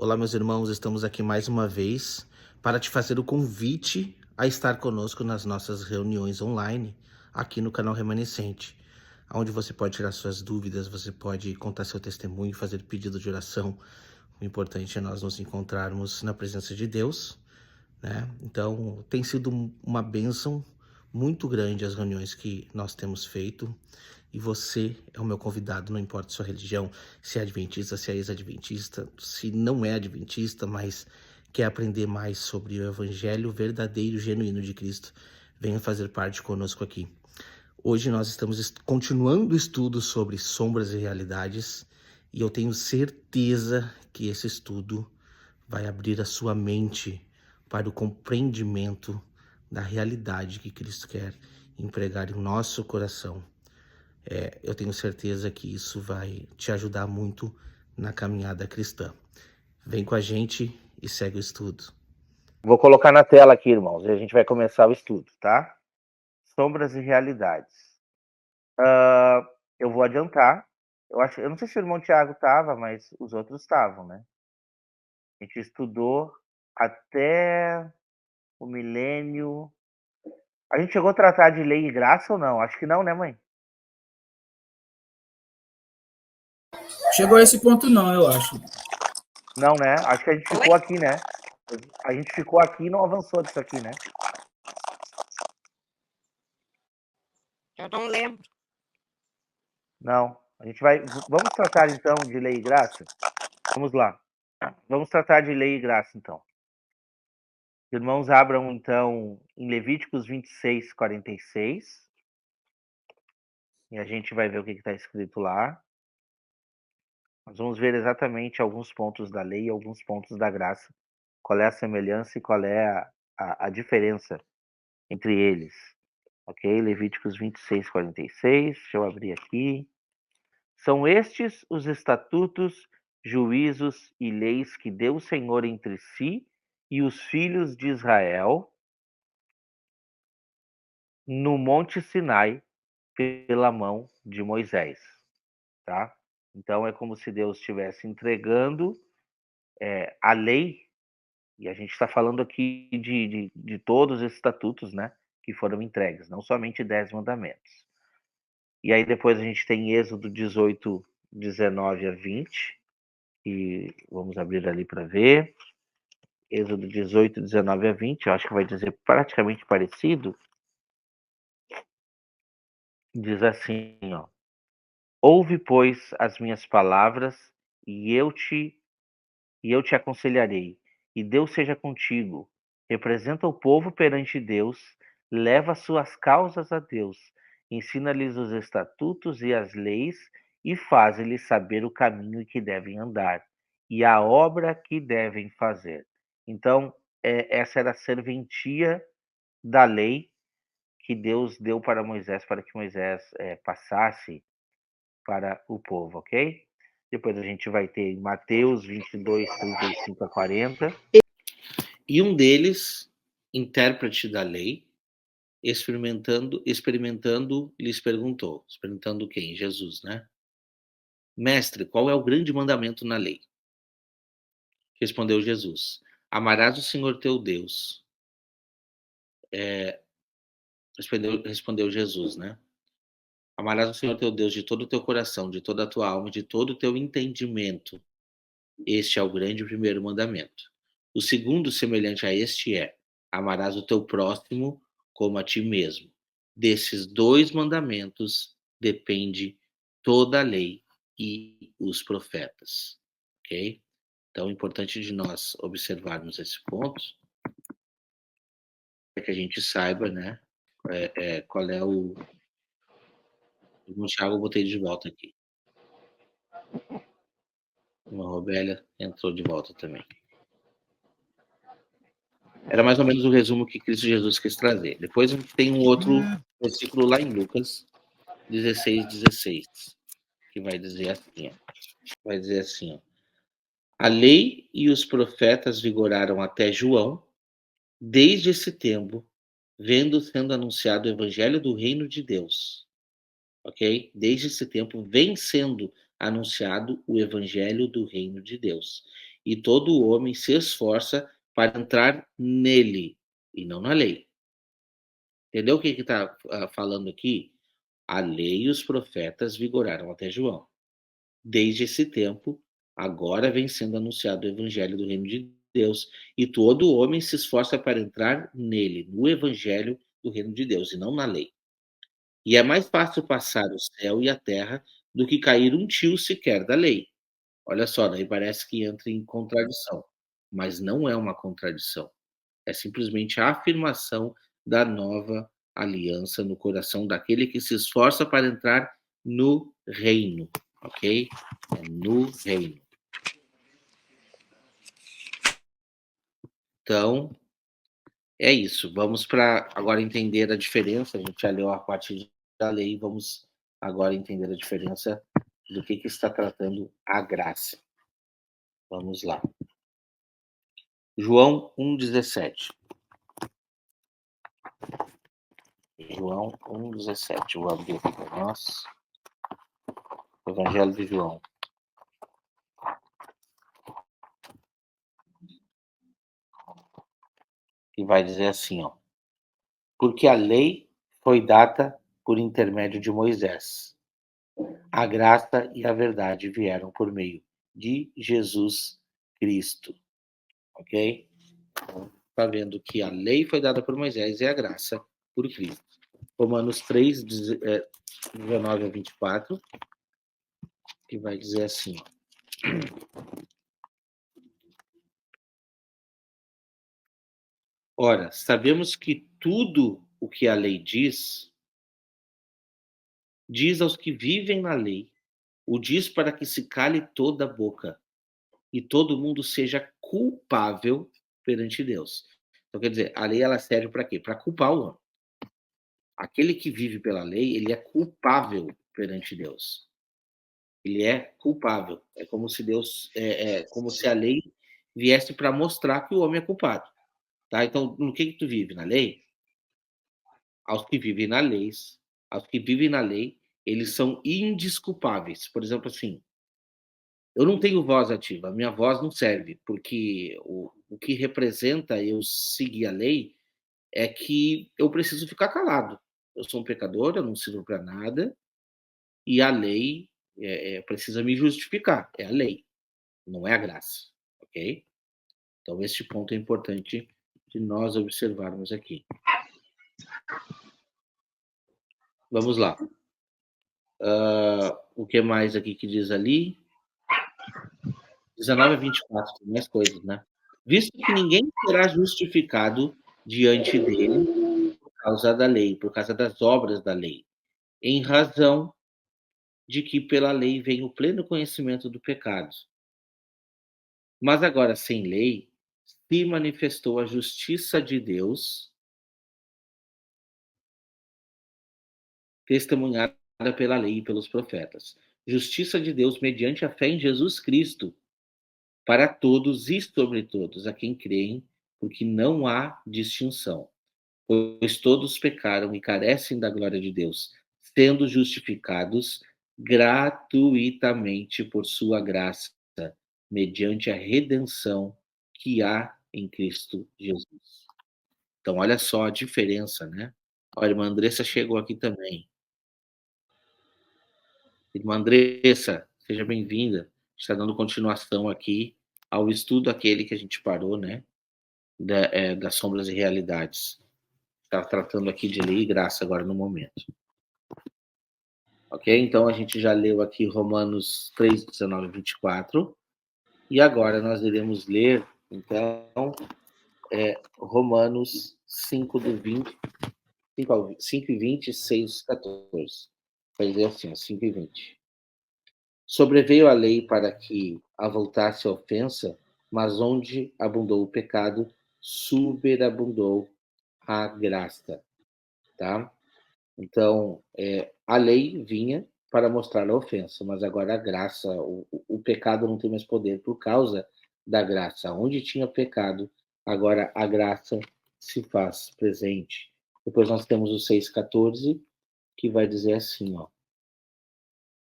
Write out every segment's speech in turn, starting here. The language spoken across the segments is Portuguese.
Olá, meus irmãos, estamos aqui mais uma vez para te fazer o convite a estar conosco nas nossas reuniões online aqui no canal Remanescente, onde você pode tirar suas dúvidas, você pode contar seu testemunho, fazer pedido de oração. O importante é nós nos encontrarmos na presença de Deus, né? Então, tem sido uma bênção muito grande as reuniões que nós temos feito. E você é o meu convidado, não importa sua religião, se é adventista, se é ex-adventista, se não é adventista, mas quer aprender mais sobre o evangelho verdadeiro, genuíno de Cristo, venha fazer parte conosco aqui. Hoje nós estamos continuando o estudo sobre sombras e realidades, e eu tenho certeza que esse estudo vai abrir a sua mente para o compreendimento da realidade que Cristo quer empregar em nosso coração. Eu tenho certeza que isso vai te ajudar muito na caminhada cristã. Vem com a gente e segue o estudo. Vou colocar na tela aqui, irmãos, e a gente vai começar o estudo, tá? Sombras e realidades. Eu vou adiantar. Eu não sei se o irmão Tiago estava, mas os outros estavam, né? A gente estudou até o milênio. A gente chegou a tratar de lei e graça ou não? Acho que não, né, mãe? Chegou a esse ponto não, eu acho. Não, né? Acho que a gente ficou aqui, né? A gente ficou aqui e não avançou disso aqui, né? Eu não lembro. Não. A gente vai. Vamos tratar então de lei e graça? Vamos lá. Vamos tratar de lei e graça, então. Irmãos, abram então em Levíticos 26, 46. E a gente vai ver o que está escrito lá. Nós vamos ver exatamente alguns pontos da lei e alguns pontos da graça. Qual é a semelhança e qual é a diferença entre eles. Ok? Levíticos 26, 46. Deixa eu abrir aqui. São estes os estatutos, juízos e leis que deu o Senhor entre si e os filhos de Israel no Monte Sinai pela mão de Moisés, tá? Então é como se Deus estivesse entregando a lei, e a gente está falando aqui de todos esses estatutos, né, que foram entregues, não somente 10 mandamentos. E aí depois a gente tem Êxodo 18, 19 a 20, e vamos abrir ali para ver. Êxodo 18, 19 a 20, eu acho que vai dizer praticamente parecido. Diz assim, ó: ouve, pois, as minhas palavras, e eu te aconselharei, e Deus seja contigo. Representa o povo perante Deus, leva suas causas a Deus, ensina-lhes os estatutos e as leis, e faz-lhes saber o caminho que devem andar, e a obra que devem fazer. Então, essa era a serventia da lei que Deus deu para Moisés, para que Moisés passasse para o povo, ok? Depois a gente vai ter Mateus 22, 35 a 40. E um deles, intérprete da lei, experimentando, lhes perguntou. Experimentando quem? Jesus, né? Mestre, qual é o grande mandamento na lei? Respondeu Jesus: amarás o Senhor teu Deus. Respondeu Jesus, né? Amarás o Senhor teu Deus de todo o teu coração, de toda a tua alma, de todo o teu entendimento. Este é o grande primeiro mandamento. O segundo, semelhante a este, é: amarás o teu próximo como a ti mesmo. Desses dois mandamentos depende toda a lei e os profetas. Ok? Então, é importante de nós observarmos esse ponto, para que a gente saiba, né, qual é o... O Thiago eu botei de volta aqui. Uma Robélia entrou de volta também. Era mais ou menos o resumo que Cristo Jesus quis trazer. Depois tem um outro versículo lá em Lucas 16, 16, que vai dizer assim, ó: a lei e os profetas vigoraram até João. Desde esse tempo, sendo anunciado o evangelho do reino de Deus. Ok? Desde esse tempo vem sendo anunciado o evangelho do reino de Deus. e todo homem se esforça para entrar nele, e não na lei. Entendeu o que está falando aqui? A lei e os profetas vigoraram até João. Desde esse tempo, agora vem sendo anunciado o evangelho do reino de Deus, e todo homem se esforça para entrar nele, no evangelho do reino de Deus, e não na lei. E é mais fácil passar o céu e a terra do que cair um tio sequer da lei. Olha só, daí parece que entra em contradição, mas não é uma contradição. É simplesmente a afirmação da nova aliança no coração daquele que se esforça para entrar no reino, ok? É no reino. Então, é isso. Vamos para agora entender a diferença. A gente já leu a parte da lei, vamos agora entender a diferença do que está tratando a graça. Vamos lá. João 1,17. João 1,17. Vou abrir aqui para nós. Evangelho de João. E vai dizer assim, ó. Porque a lei foi dada por intermédio de Moisés. A graça e a verdade vieram por meio de Jesus Cristo. Ok? Então, tá vendo que a lei foi dada por Moisés e a graça por Cristo. Romanos 3, 19 a 24, que vai dizer assim, ó. Ora, sabemos que tudo o que a lei diz aos que vivem na lei, o diz para que se cale toda a boca e todo mundo seja culpável perante Deus. Então, quer dizer, a lei ela serve para quê? Para culpar o homem. Aquele que vive pela lei, ele é culpável perante Deus. Ele é culpável. É como se Deus, como se a lei viesse para mostrar que o homem é culpado. Tá? Então, no que tu vive? Na lei? Aos que vivem na lei, eles são indesculpáveis. Por exemplo, assim, eu não tenho voz ativa, a minha voz não serve, porque o que representa eu seguir a lei é que eu preciso ficar calado. Eu sou um pecador, eu não sirvo para nada, e a lei precisa me justificar. É a lei, não é a graça, ok? Então, este ponto é importante de nós observarmos aqui. Vamos lá. O que mais aqui que diz ali? 19 a 24, tem mais coisas, né? Visto que ninguém será justificado diante dele por causa da lei, por causa das obras da lei, em razão de que pela lei vem o pleno conhecimento do pecado. Mas agora, sem lei, se manifestou a justiça de Deus, testemunhada pela lei e pelos profetas. Justiça de Deus mediante a fé em Jesus Cristo, para todos e sobre todos a quem creem, porque não há distinção. Pois todos pecaram e carecem da glória de Deus, sendo justificados gratuitamente por sua graça, mediante a redenção que há em Cristo Jesus. Então, olha só a diferença, né? Olha, a irmã Andressa chegou aqui também. Irmã Andressa, seja bem-vinda. Está dando continuação aqui ao estudo aquele que a gente parou, né? Das sombras e realidades. Está tratando aqui de lei e graça agora no momento. Ok? Então a gente já leu aqui Romanos 3, 19 e 24. E agora nós iremos ler, então, Romanos 5, do 20, 5 e 20, 6 14. Vai dizer assim, 5 e 20. Sobreveio a lei para que avultasse a ofensa, mas onde abundou o pecado, superabundou a graça. Tá? Então, a lei vinha para mostrar a ofensa, mas agora a graça, o pecado não tem mais poder por causa da graça. Onde tinha pecado, agora a graça se faz presente. Depois nós temos o 6,14, que vai dizer assim, ó.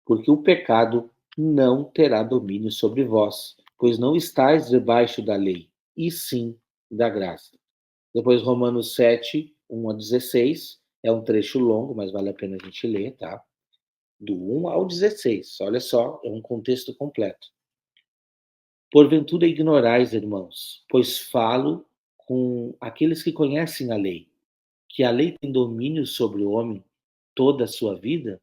Porque o pecado não terá domínio sobre vós, pois não estáis debaixo da lei, e sim da graça. Depois, Romanos 7, 1 a 16, é um trecho longo, mas vale a pena a gente ler, tá? Do 1 ao 16, olha só, é um contexto completo. Porventura ignorais, irmãos, pois falo com aqueles que conhecem a lei, que a lei tem domínio sobre o homem toda a sua vida.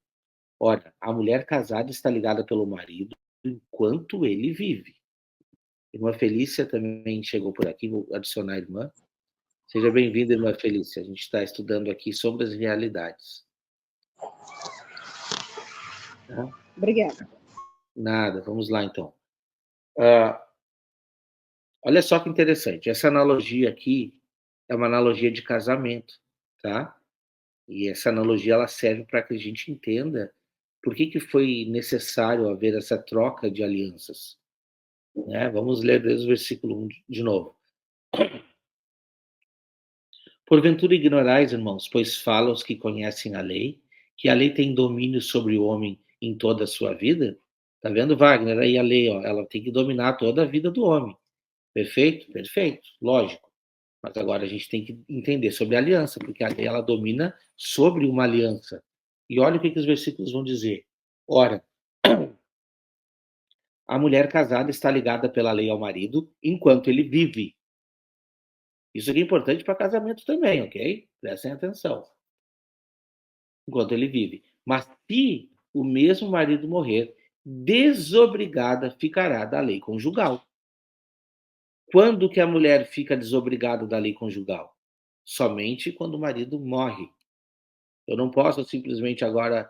Ora, a mulher casada está ligada pelo marido enquanto ele vive. Irmã Felícia também chegou por aqui, vou adicionar a irmã. Seja bem-vinda, irmã Felícia. A gente está estudando aqui sobre as realidades. Tá? Obrigada. Nada, vamos lá então. Olha só que interessante. Essa analogia aqui é uma analogia de casamento, tá? E essa analogia ela serve para que a gente entenda por que foi necessário haver essa troca de alianças. Né? Vamos ler desde o versículo 1 de novo. Porventura ignorais, irmãos, pois falam os que conhecem a lei, que a lei tem domínio sobre o homem em toda a sua vida? Tá vendo, Wagner? Aí a lei, ó, ela tem que dominar toda a vida do homem. Perfeito? Perfeito, lógico. Mas agora a gente tem que entender sobre a aliança, porque a lei ela domina sobre uma aliança. E olha o que os versículos vão dizer. Ora, a mulher casada está ligada pela lei ao marido enquanto ele vive. Isso aqui é importante para casamento também, ok? Prestem atenção. Enquanto ele vive. Mas se o mesmo marido morrer, desobrigada ficará da lei conjugal. Quando que a mulher fica desobrigada da lei conjugal? Somente quando o marido morre. Eu não posso simplesmente agora,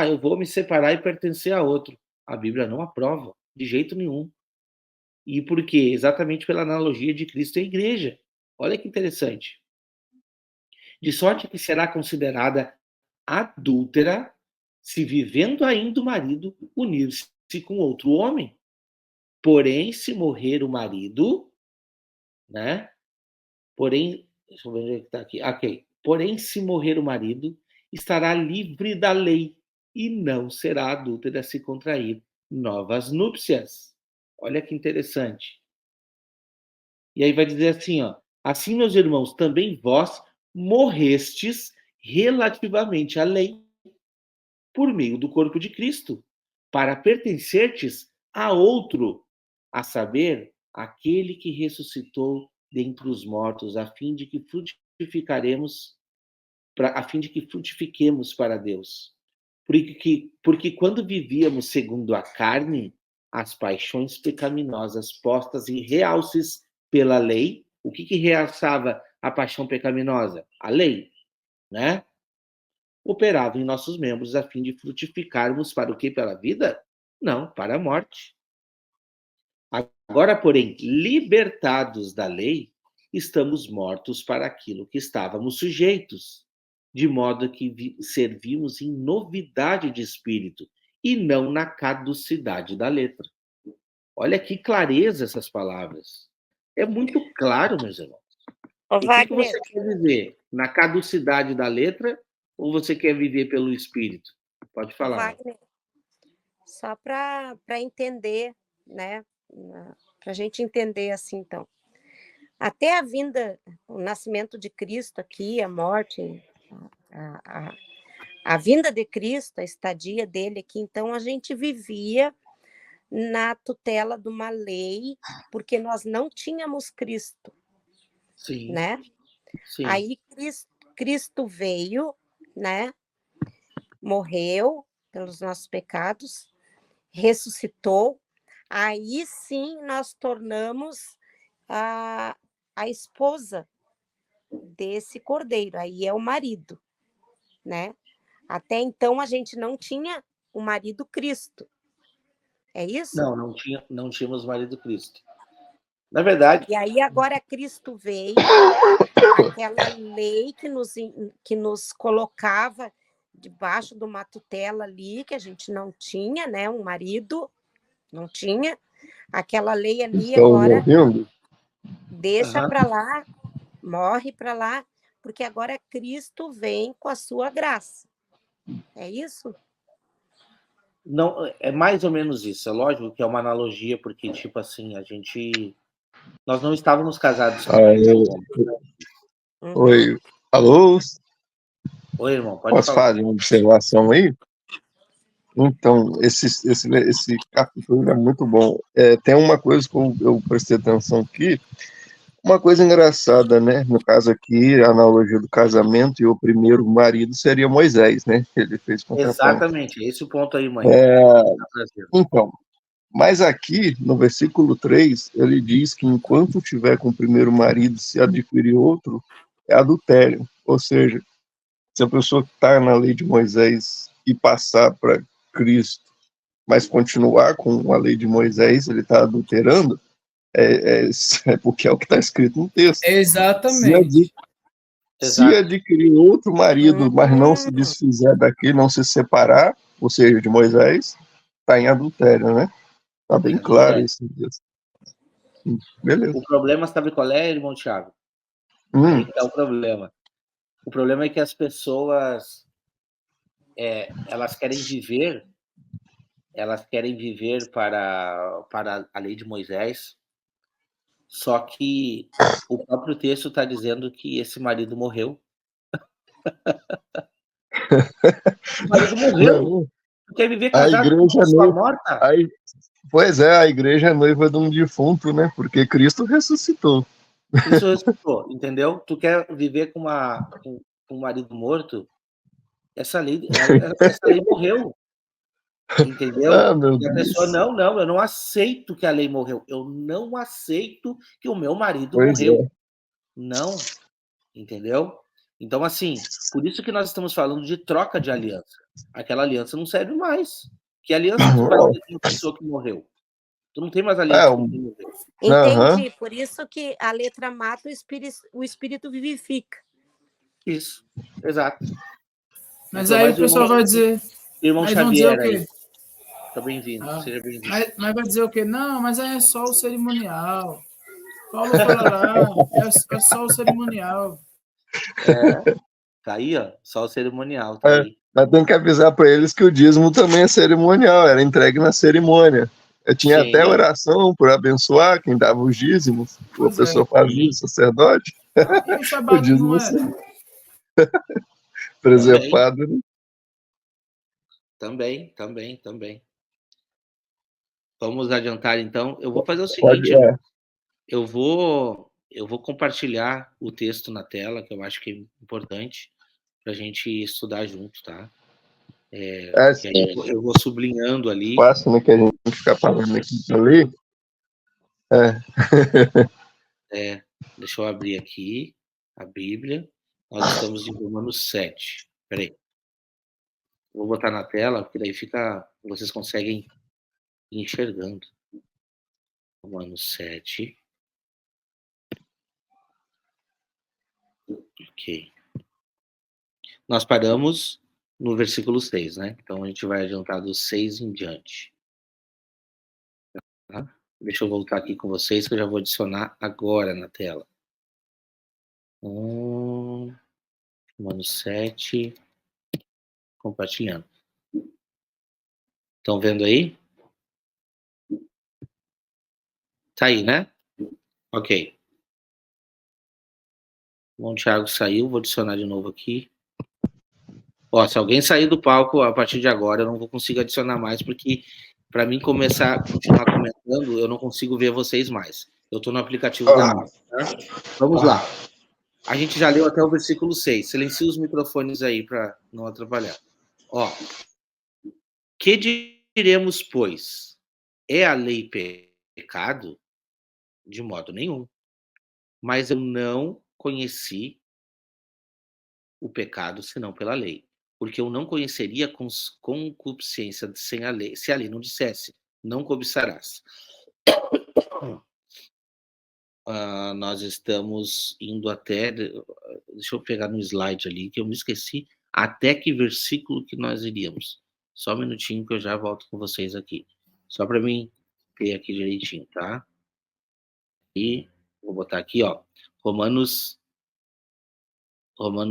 eu vou me separar e pertencer a outro. A Bíblia não aprova, de jeito nenhum. E por quê? Exatamente pela analogia de Cristo e a igreja. Olha que interessante. De sorte que será considerada adúltera se, vivendo ainda o marido, unir-se com outro homem. Porém, se morrer o marido, né? Porém, deixa eu ver onde é que está aqui. Ok. Porém, se morrer o marido, estará livre da lei e não será adúltera se contrair novas núpcias. Olha que interessante. E aí vai dizer assim, ó. Assim, meus irmãos, também vós morrestes relativamente à lei por meio do corpo de Cristo, para pertencertes a outro, a saber, aquele que ressuscitou dentre os mortos, a fim de que frutifiquemos para Deus. Porque quando vivíamos segundo a carne, as paixões pecaminosas postas em realces pela lei, o que realçava a paixão pecaminosa? A lei, né? Operava em nossos membros a fim de frutificarmos para o quê? Pela vida? Não, para a morte. Agora, porém, libertados da lei, estamos mortos para aquilo que estávamos sujeitos, de modo que servimos em novidade de espírito e não na caducidade da letra. Olha que clareza essas palavras. É muito claro, meus irmãos. Ô, O que Wagner, você quer viver? Na caducidade da letra ou você quer viver pelo espírito? Pode falar. Wagner, só para entender, né? Para a gente entender assim, então. Até a vinda, o nascimento de Cristo aqui, a morte, a vinda de Cristo, a estadia dele aqui, então a gente vivia na tutela de uma lei, porque nós não tínhamos Cristo, Sim, né? sim. Aí Cristo veio, né? Morreu pelos nossos pecados, ressuscitou, aí sim nós tornamos a esposa desse cordeiro, aí é o marido, né? Até então a gente não tinha o marido Cristo. É isso? Não tínhamos marido Cristo. Na verdade. E aí agora Cristo veio, aquela lei que nos colocava debaixo de uma tutela ali, que a gente não tinha, né? Um marido, não tinha. Aquela lei ali Estão me agora ouvindo? deixa para lá, morre para lá, porque agora Cristo vem com a sua graça. É isso? Não, é mais ou menos isso. É lógico que é uma analogia, porque, tipo assim, nós não estávamos casados com Cristo. Uhum. Oi, alô? Oi, irmão, pode Posso falar. fazer uma observação aí? Então, esse capítulo é muito bom. Tem uma coisa que eu prestei atenção aqui, uma coisa engraçada, né? No caso aqui, a analogia do casamento e o primeiro marido seria Moisés, né? Ele fez com que Exatamente, é esse o ponto aí, mãe. Tá trazendo. Então, mas aqui, no versículo 3, ele diz que enquanto tiver com o primeiro marido, se adquirir outro, é adultério. Ou seja, se a pessoa está na lei de Moisés e passar para Cristo, mas continuar com a lei de Moisés, ele está adulterando, é porque é o que está escrito no texto. Exatamente. Se adquirir outro marido, mas não se Uhum. desfizer daqui, não se separar, ou seja, de Moisés, está em adultério, né? Está bem claro isso. Beleza. O problema, sabe qual é, irmão Thiago? Aí que tá o problema. O problema é que as pessoas, elas querem viver para a lei de Moisés, só que o próprio texto está dizendo que esse marido morreu. O marido morreu. Não, Tu quer viver a casado com uma igreja pessoa noiva, morta? pois é, a igreja é noiva de um defunto, né? Porque Cristo ressuscitou. Cristo ressuscitou, entendeu? Tu quer viver com um marido morto? Essa lei morreu, entendeu? Ah, meu E a pessoa, Deus. não, eu não aceito que a lei morreu. Eu não aceito que o meu marido Pois morreu. é. Não, entendeu? Então, assim, por isso que nós estamos falando de troca de aliança. Aquela aliança não serve mais. Que aliança tu vai ter com uma pessoa que morreu? Tu não tem mais aliança com quem morreu. Entendi. Por isso que a letra mata, o espírito vivifica. Isso, exato. Mas Então, aí mais o pessoal vai dizer. irmão Aí vão dizer o Xavier quê? aí. Tá bem-vindo, seja bem-vindo. Mas vai dizer o quê? Não, mas aí é só o cerimonial. Paulo fala lá, é só o cerimonial. Tá aí, ó, só o cerimonial, tá aí. Mas tem que avisar para eles que o dízimo também é cerimonial, era entregue na cerimônia. Eu tinha Sim. até oração por abençoar quem dava os dízimos. A pessoa fazia, o sacerdote. E o O Shabat dízimo não era? preservado, né? Também. Vamos adiantar, então. Eu vou fazer o Pode, seguinte, eu vou compartilhar o texto na tela, que eu acho que é importante para a gente estudar junto, tá? Eu vou sublinhando ali. Fácil, né, que a gente fica falando aqui ali. Deixa eu abrir aqui a Bíblia. Nós estamos em Romanos 7. Peraí. Vou botar na tela, porque daí vocês conseguem ir enxergando. Romanos 7. Ok. Nós paramos no versículo 6, né? Então a gente vai adiantar do 6 em diante. Tá? Deixa eu voltar aqui com vocês, que eu já vou adicionar agora na tela. Romanos 7. Compartilhando. Estão vendo aí? Tá aí, né? Ok. Bom, o Thiago saiu, vou adicionar de novo aqui. Ó, se alguém sair do palco a partir de agora, eu não vou conseguir adicionar mais, porque para mim começar a continuar comentando, eu não consigo ver vocês mais. Eu estou no aplicativo da Amazon, tá? Vamos lá. A gente já leu até o versículo 6. Silencie os microfones aí para não atrapalhar. Ó, que diremos, pois? É a lei pecado? De modo nenhum. Mas eu não conheci o pecado senão pela lei. Porque eu não conheceria concupiscência sem a lei, se a lei não dissesse, não cobiçarás. Nós estamos indo até, deixa eu pegar no slide ali, que eu me esqueci, até que versículo que nós iríamos. Só um minutinho que eu já volto com vocês aqui. Só para mim ter aqui direitinho, tá? E vou botar aqui, ó, Romanos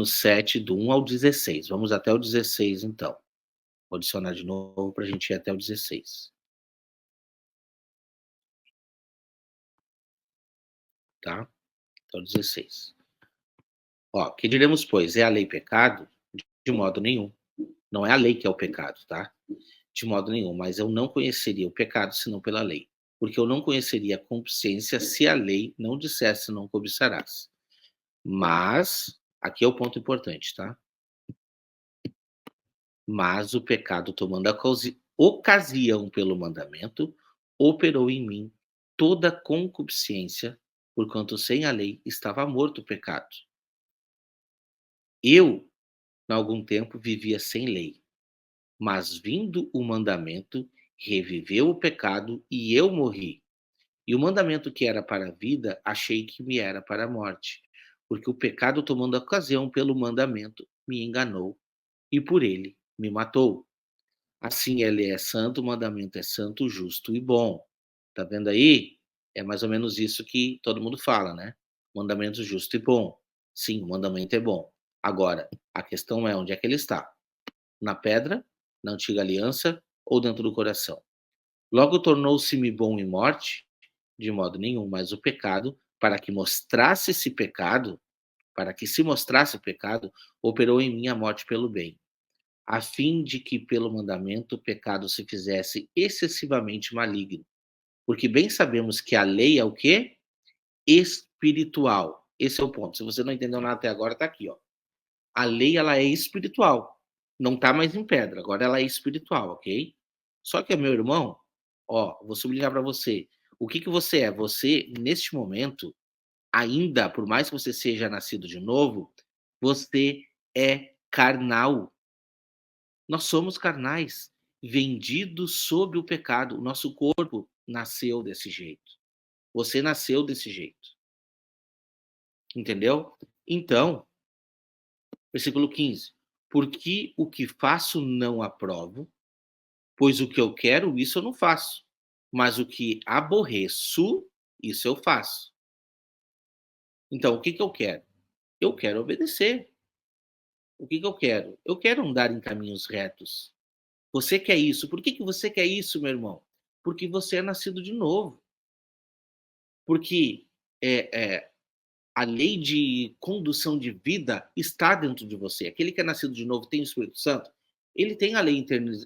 7, do 1 ao 16. Vamos até o 16, então. Vou adicionar de novo para a gente ir até o 16. Tá? Até o 16. Ó, que diremos, pois, é a lei pecado? De modo nenhum. Não é a lei que é o pecado, tá? De modo nenhum, mas eu não conheceria o pecado senão pela lei. Porque eu não conheceria a consciência se a lei não dissesse não cobiçarás. Mas, aqui é o ponto importante, tá? Mas o pecado, tomando a ocasião pelo mandamento, operou em mim toda concupiscência, porquanto sem a lei estava morto o pecado. Eu, em algum tempo, vivia sem lei, mas vindo o mandamento, reviveu o pecado e eu morri. E o mandamento que era para a vida, achei que me era para a morte, porque o pecado, tomando ocasião pelo mandamento, me enganou e por ele me matou. Assim ele é santo, o mandamento é santo, justo e bom. Tá vendo aí? É mais ou menos isso que todo mundo fala, né? Mandamento justo e bom. Sim, o mandamento é bom. Agora, a questão é onde é que ele está? Na pedra, na antiga aliança ou dentro do coração? Logo tornou-se-me bom em morte? De modo nenhum, mas o pecado, para que mostrasse esse pecado, para que se mostrasse o pecado, operou em mim a morte pelo bem, a fim de que pelo mandamento o pecado se fizesse excessivamente maligno. Porque bem sabemos que a lei é o quê? Espiritual. Esse é o ponto. Se você não entendeu nada até agora, tá aqui, ó. A lei, ela é espiritual. Não tá mais em pedra, agora ela é espiritual, ok? Só que, meu irmão, ó, vou sublinhar para você. O que que você é? Você, neste momento, ainda, por mais que você seja nascido de novo, você é carnal. Nós somos carnais, vendidos sob o pecado. O nosso corpo nasceu desse jeito. Você nasceu desse jeito. Entendeu? Então, versículo 15. Porque o que faço não aprovo, pois o que eu quero, isso eu não faço. Mas o que aborreço, isso eu faço. Então, o que que eu quero? Eu quero obedecer. O que que eu quero? Eu quero andar em caminhos retos. Você quer isso. Por que que você quer isso, meu irmão? Porque você é nascido de novo. Porque a lei de condução de vida está dentro de você. Aquele que é nascido de novo tem o Espírito Santo, ele tem a lei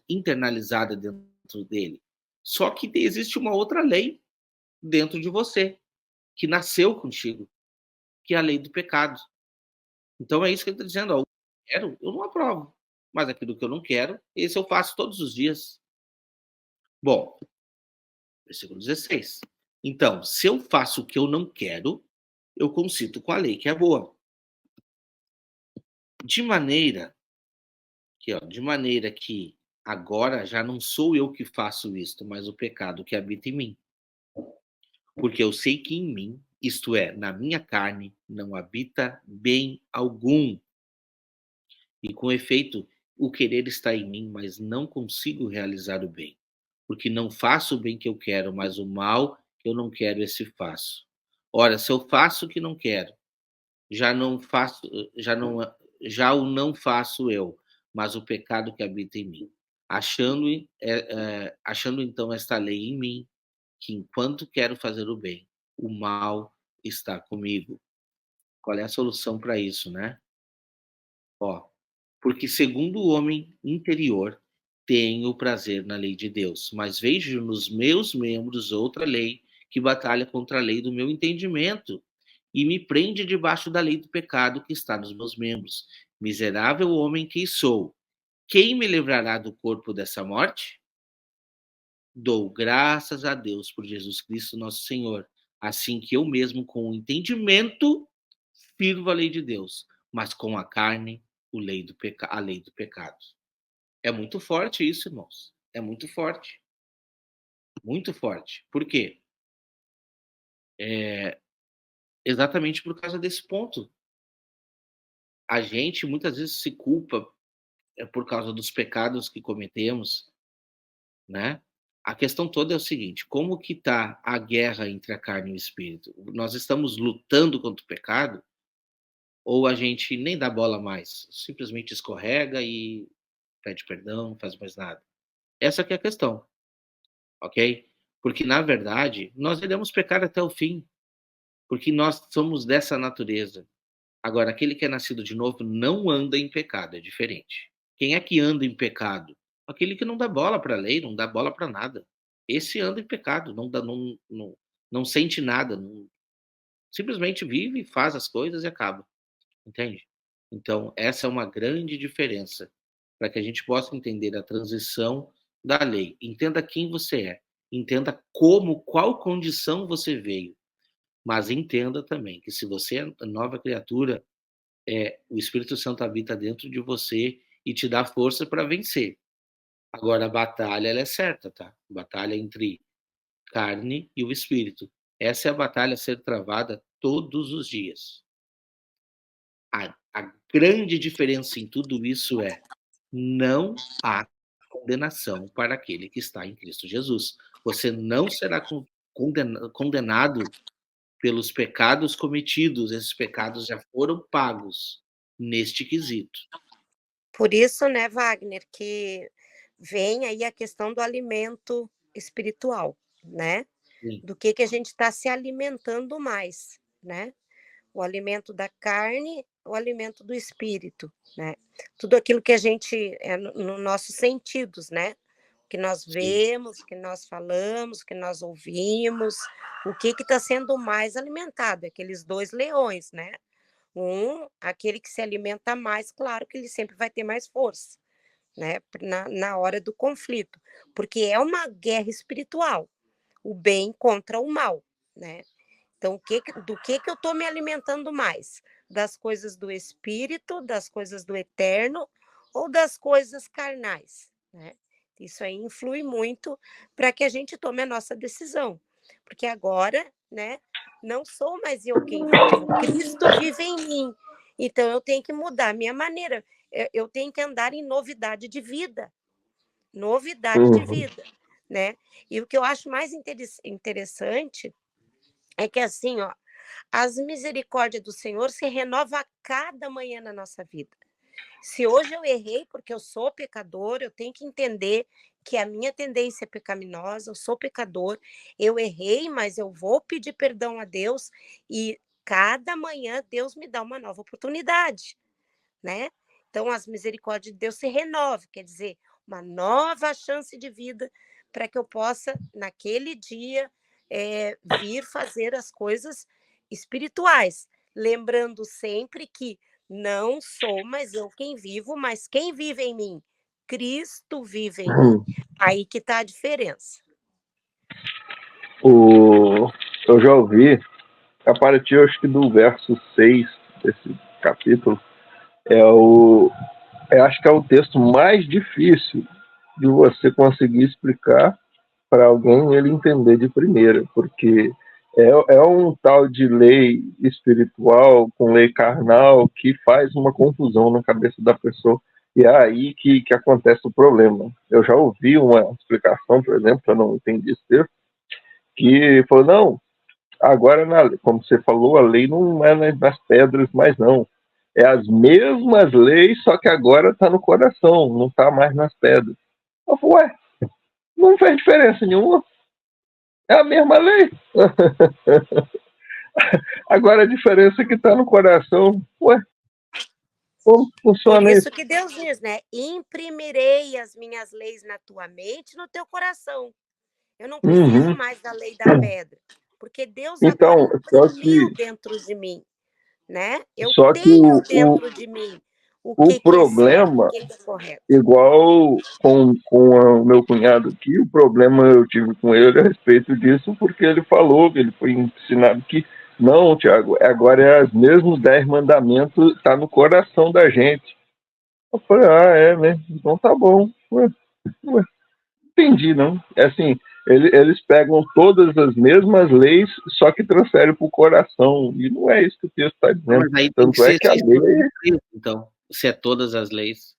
internalizada dentro dele. Só que existe uma outra lei dentro de você, que nasceu contigo, que é a lei do pecado. Então é isso que ele está dizendo. Ó, eu quero, eu não aprovo. Mas aquilo que eu não quero, esse eu faço todos os dias. Bom, versículo 16. Então, se eu faço o que eu não quero, eu consinto com a lei que é boa. De maneira que agora já não sou eu que faço isto, mas o pecado que habita em mim. Porque eu sei que em mim, isto é, na minha carne, não habita bem algum. E com efeito, o querer está em mim, mas não consigo realizar o bem. Porque não faço o bem que eu quero, mas o mal que eu não quero, esse faço. Ora, se eu faço o que não quero, já não faço, já o não faço eu, mas o pecado que habita em mim. Achando então esta lei em mim, que enquanto quero fazer o bem, o mal está comigo. Qual é a solução para isso, né? Ó, porque segundo o homem interior, tenho prazer na lei de Deus, mas vejo nos meus membros outra lei que batalha contra a lei do meu entendimento e me prende debaixo da lei do pecado que está nos meus membros. Miserável homem que sou, quem me livrará do corpo dessa morte? Dou graças a Deus por Jesus Cristo, nosso Senhor, assim que eu mesmo, com o entendimento, sirvo a lei de Deus, mas com a carne, a lei do pecado. É muito forte isso, irmãos. É muito forte. Muito forte. Por quê? Exatamente por causa desse ponto. A gente muitas vezes se culpa por causa dos pecados que cometemos, né? A questão toda é o seguinte: como que está a guerra entre a carne e o espírito? Nós estamos lutando contra o pecado ou a gente nem dá bola mais, simplesmente escorrega e pede perdão, não faz mais nada. Essa que é a questão, ok? Porque, na verdade, nós iremos pecar até o fim, porque nós somos dessa natureza. Agora, aquele que é nascido de novo não anda em pecado, é diferente. Quem é que anda em pecado? Aquele que não dá bola para a lei, não dá bola para nada. Esse anda em pecado, não sente nada, simplesmente vive, faz as coisas e acaba. Entende? Então, essa é uma grande diferença para que a gente possa entender a transição da lei. Entenda quem você é, entenda qual condição você veio, mas entenda também que se você é nova criatura, o Espírito Santo habita dentro de você e te dá força para vencer. Agora, a batalha ela é certa, tá? A batalha entre carne e o Espírito. Essa é a batalha a ser travada todos os dias. A grande diferença em tudo isso é: não há condenação para aquele que está em Cristo Jesus. Você não será condenado pelos pecados cometidos. Esses pecados já foram pagos neste quesito. Por isso, né, Wagner, que vem aí a questão do alimento espiritual, né? Sim. Do que a gente está se alimentando mais, né? O alimento da carne, o alimento do espírito, né? Tudo aquilo que a gente nos nossos sentidos, né? Que nós vemos, que nós falamos, que nós ouvimos, o que está sendo mais alimentado, aqueles dois leões, né? Aquele que se alimenta mais, claro que ele sempre vai ter mais força, né? Na hora do conflito, porque é uma guerra espiritual, o bem contra o mal, né? Então, do que eu estou me alimentando mais? Das coisas do espírito, das coisas do eterno ou das coisas carnais, né? Isso aí influi muito para que a gente tome a nossa decisão, porque agora, né, não sou mais eu quem vivo, Cristo vive em mim. Então, eu tenho que mudar a minha maneira, eu tenho que andar em novidade de vida, né? E o que eu acho mais interessante é que assim, ó, as misericórdias do Senhor se renovam a cada manhã na nossa vida. Se hoje eu errei porque eu sou pecador, eu tenho que entender que a minha tendência é pecaminosa, eu sou pecador, eu errei, mas eu vou pedir perdão a Deus e cada manhã Deus me dá uma nova oportunidade, né? Então as misericórdias de Deus se renovam, quer dizer, uma nova chance de vida para que eu possa, naquele dia, vir fazer as coisas espirituais, lembrando sempre que não sou mais eu quem vivo, mas quem vive em mim? Cristo vive em mim. Aí que está a diferença. Eu já ouvi, a partir, acho que do verso 6 desse capítulo, acho que é o texto mais difícil de você conseguir explicar para alguém ele entender de primeira, porque é um tal de lei espiritual com lei carnal que faz uma confusão na cabeça da pessoa, e é aí que acontece o problema. Eu já ouvi uma explicação, por exemplo, eu não entendi esse texto, que falou, não, agora, como você falou, a lei não é nas pedras mais não, é as mesmas leis, só que agora está no coração, não está mais nas pedras. Eu falei, ué, não fez diferença nenhuma. É a mesma lei. Agora a diferença é que está no coração. Ué, como funciona Por isso? isso que Deus diz, né? Imprimirei as minhas leis na tua mente e no teu coração. Eu não preciso mais da lei da pedra, porque Deus Então, agora imprimiu dentro de mim, né? Eu tenho dentro de mim o que problema, é certo, o que é correto. Igual com o meu cunhado aqui, o problema eu tive com ele a respeito disso, porque ele falou, ele foi ensinado que não, Tiago, agora é os mesmos 10 mandamentos, tá no coração da gente. Eu falei, né? Então tá bom. Ué. Entendi, não. É assim, eles pegam todas as mesmas leis, só que transferem para o coração. E não é isso que o texto está dizendo. Mas aí Tanto é que a lei... Então, se é todas as leis.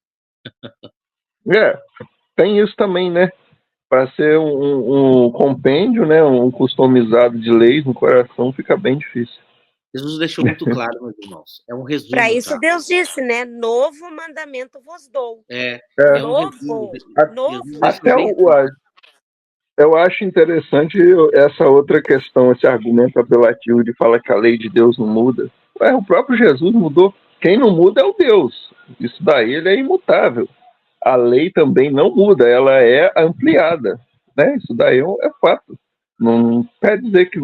Tem isso também, né? Para ser um compêndio, né? Um customizado de leis no coração fica bem difícil. Jesus deixou muito claro, meus irmãos. É um resumo, Para isso tá? Deus disse, né? Novo mandamento vos dou. É um Novo, resumo. novo. Jesus deixou Até bem claro. eu acho interessante essa outra questão, esse argumento apelativo de falar que a lei de Deus não muda. Ué, o próprio Jesus mudou. Quem não muda é o Deus. Isso daí ele é imutável. A lei também não muda, ela é ampliada. Né? Isso daí é fato. Não quer dizer que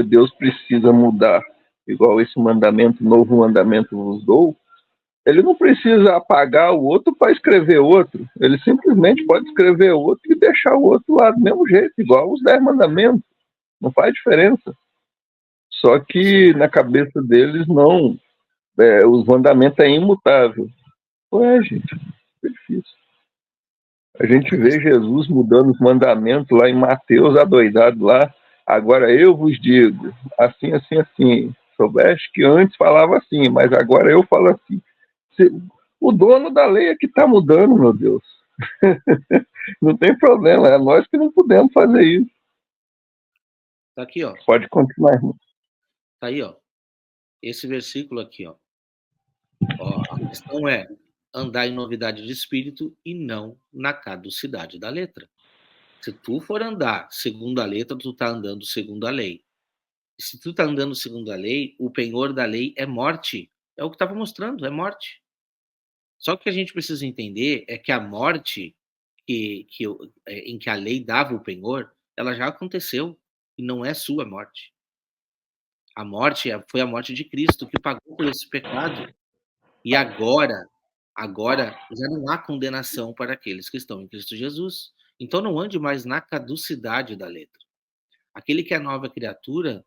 Deus precisa mudar, igual esse mandamento, novo mandamento vos dou. Ele não precisa apagar o outro para escrever outro. Ele simplesmente pode escrever outro e deixar o outro lá do mesmo jeito, igual os 10 mandamentos. Não faz diferença. Só que na cabeça deles, não. Os mandamentos é imutável. Ué, gente, é difícil. A gente vê Jesus mudando os mandamentos lá em Mateus, adoidado lá. Agora eu vos digo, assim, assim, assim. Soubeste que antes falava assim, mas agora eu falo assim. O dono da lei é que está mudando, meu Deus. Não tem problema, é nós que não podemos fazer isso. Tá aqui, ó. Pode continuar, irmão. Tá aí, ó. Esse versículo aqui, ó. A questão é andar em novidade de espírito e não na caducidade da letra. Se tu for andar segundo a letra, tu tá andando segundo a lei. E se tu tá andando segundo a lei, o penhor da lei é morte. É o que estava mostrando, é morte. Só que o que a gente precisa entender é que a morte em que a lei dava o penhor, ela já aconteceu e não é sua morte. A morte foi a morte de Cristo que pagou por esse pecado. E agora já não há condenação para aqueles que estão em Cristo Jesus. Então não ande mais na caducidade da letra. Aquele que é nova criatura,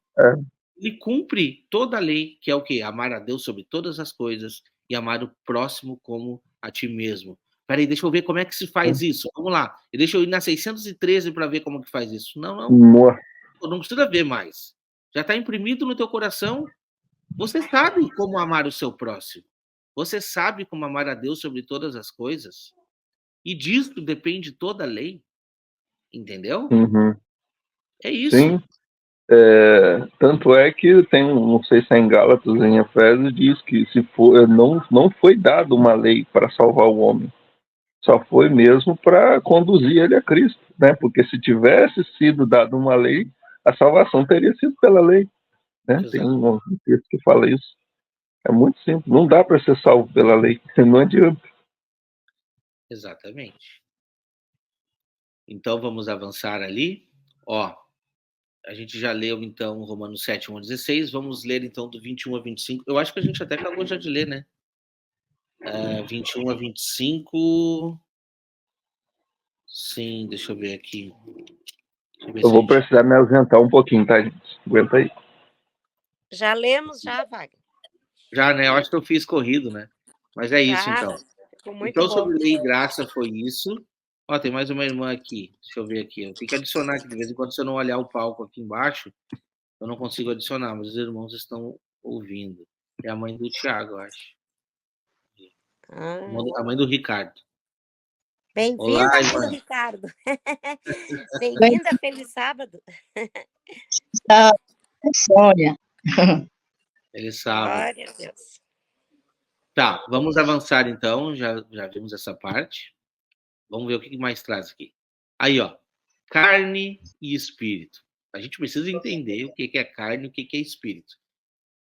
ele cumpre toda a lei, que é o quê? Amar a Deus sobre todas as coisas e amar o próximo como a ti mesmo. Peraí, deixa eu ver como é que se faz isso. Vamos lá. Deixa eu ir na 613 para ver como que faz isso. Não precisa ver mais. Já está imprimido no teu coração. Você sabe como amar o seu próximo. Você sabe como amar a Deus sobre todas as coisas. E disso depende toda a lei. Entendeu? Uhum. É isso. Sim. Tanto é que tem, não sei se é em Gálatas ou em Efésios, diz que não foi dado uma lei para salvar o homem. Só foi mesmo para conduzir ele a Cristo. Né? Porque se tivesse sido dado uma lei, a salvação teria sido pela lei. Né? Tem um texto que fala isso. É muito simples. Não dá para ser salvo pela lei. Não adianta. Exatamente. Então vamos avançar ali. A gente já leu então Romanos 7, 1 a 16. Vamos ler então do 21 a 25. Eu acho que a gente até acabou já de ler, né? 21 a 25. Sim, deixa eu ver aqui. Eu vou precisar me ausentar um pouquinho, tá, gente? Aguenta aí. Já lemos, já, Wagner? Já, né? Eu acho que eu fiz corrido, né? Mas é isso, então. Ficou muito então, bom. sobre lei e graça foi isso. Tem mais uma irmã aqui. Deixa eu ver aqui. Eu tenho que adicionar aqui de vez em quando. Se eu não olhar o palco aqui embaixo, eu não consigo adicionar, mas os irmãos estão ouvindo. É a mãe do Thiago, eu acho. A mãe do Ricardo. Bem-vinda, mãe do Ricardo. Bem-vinda, feliz sábado. Sônia. Feliz sábado. Glória a Deus. Tá, vamos avançar então. Já vimos essa parte. Vamos ver o que mais traz aqui. Aí, carne e espírito. A gente precisa entender o que é carne e o que é espírito.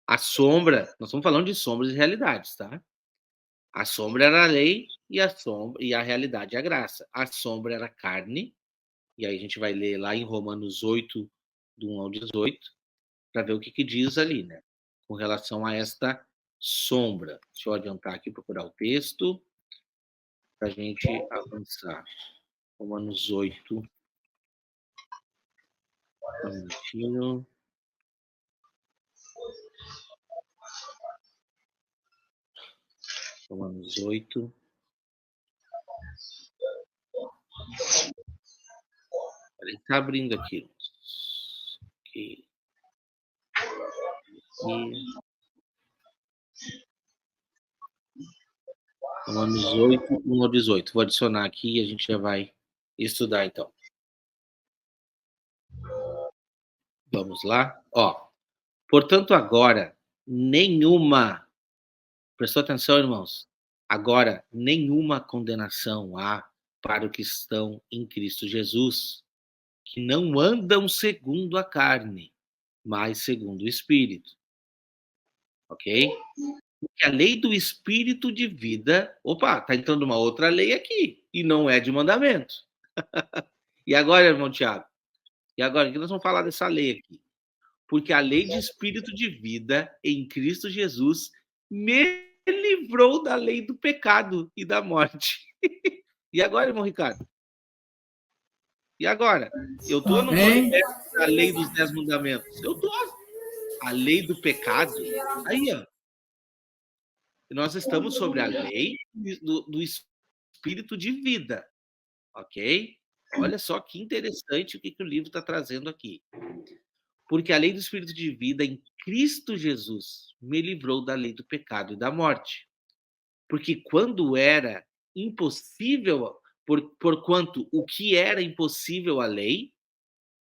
A sombra, nós estamos falando de sombras e realidades, tá? A sombra era a lei e a realidade é a graça. A sombra era a carne, e aí a gente vai ler lá em Romanos 8, do 1 ao 18, para ver o que diz ali, né? Com relação a esta sombra. Deixa eu adiantar aqui, procurar o texto, para a gente avançar. Romanos 8. Um minutinho. Romanos 8. Ele está abrindo aqui. Romanos 8, 1 ao 18. Vou adicionar aqui e a gente já vai estudar, então. Vamos lá. Portanto, agora, nenhuma. Prestou atenção, irmãos? Agora, nenhuma condenação há para os que estão em Cristo Jesus, que não andam segundo a carne, mas segundo o Espírito. Ok? Porque a lei do Espírito de vida... Opa, tá entrando uma outra lei aqui, e não é de mandamento. E agora, irmão Tiago? E agora, o que nós vamos falar dessa lei aqui? Porque a lei de Espírito de vida em Cristo Jesus me livrou da lei do pecado e da morte. E agora, irmão Ricardo? E agora? Eu tô ou não tô liberto da lei dos 10 mandamentos? Eu tô. A lei do pecado, aí, ó. Nós estamos sobre a lei do Espírito de vida, ok? Olha só que interessante o que o livro está trazendo aqui. Porque a lei do Espírito de vida em Cristo Jesus me livrou da lei do pecado e da morte. Porque quando era impossível, porquanto o que era impossível à lei,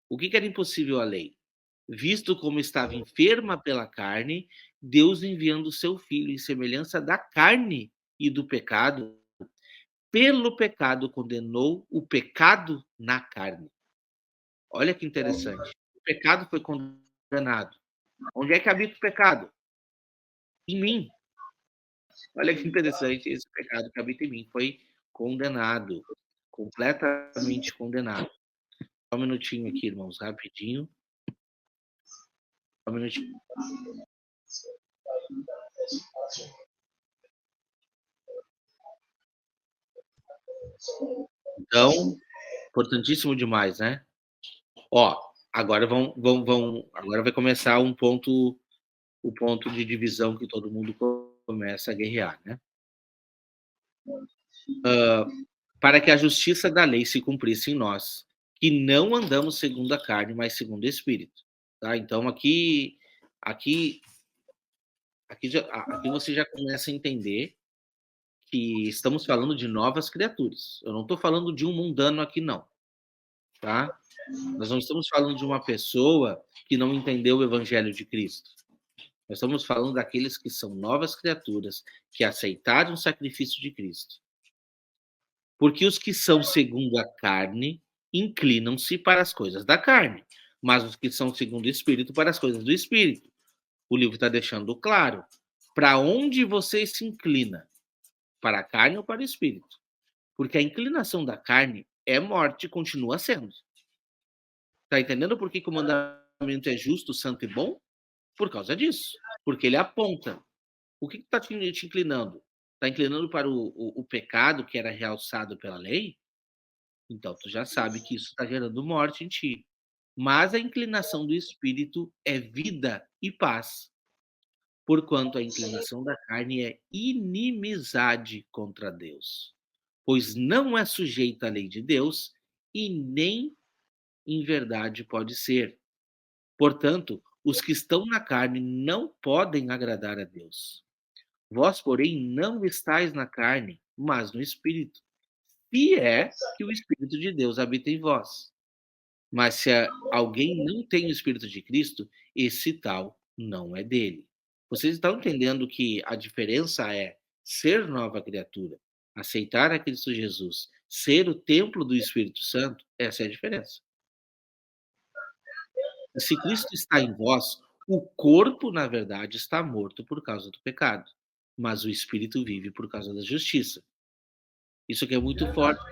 o que era impossível à lei? Visto como estava enferma pela carne, Deus enviando o seu Filho em semelhança da carne e do pecado, pelo pecado condenou o pecado na carne. Olha que interessante. O pecado foi condenado. Onde é que habita o pecado? Em mim. Olha que interessante, esse pecado que habita em mim foi condenado, completamente condenado. Só um minutinho aqui, irmãos, rapidinho. Só um minutinho. Então, importantíssimo demais, né? Ó, agora agora vai começar o ponto de divisão que todo mundo começa a guerrear, né? Para que a justiça da lei se cumprisse em nós, que não andamos segundo a carne, mas segundo o Espírito. Tá? Então, aqui você já começa a entender que estamos falando de novas criaturas. Eu não estou falando de um mundano aqui, não. Tá? Nós não estamos falando de uma pessoa que não entendeu o Evangelho de Cristo. Nós estamos falando daqueles que são novas criaturas, que aceitaram o sacrifício de Cristo. Porque os que são segundo a carne inclinam-se para as coisas da carne, mas os que são segundo o Espírito para as coisas do Espírito. O livro está deixando claro. Para onde você se inclina? Para a carne ou para o Espírito? Porque a inclinação da carne é morte e continua sendo. Está entendendo por que o mandamento é justo, santo e bom? Por causa disso. Porque ele aponta. O que está te inclinando? Está inclinando para o pecado que era realçado pela lei? Então, tu já sabe que isso está gerando morte em ti. Mas a inclinação do Espírito é vida e paz. Porquanto a inclinação da carne é inimizade contra Deus. Pois não é sujeita à lei de Deus e nem em verdade pode ser. Portanto, os que estão na carne não podem agradar a Deus. Vós, porém, não estáis na carne, mas no Espírito. Se é que o Espírito de Deus habita em vós. Mas se alguém não tem o Espírito de Cristo, esse tal não é dele. Vocês estão entendendo que a diferença é ser nova criatura, aceitar a Cristo Jesus, ser o templo do Espírito Santo? Essa é a diferença. Se Cristo está em vós, o corpo, na verdade, está morto por causa do pecado, mas o Espírito vive por causa da justiça. Isso aqui é muito forte.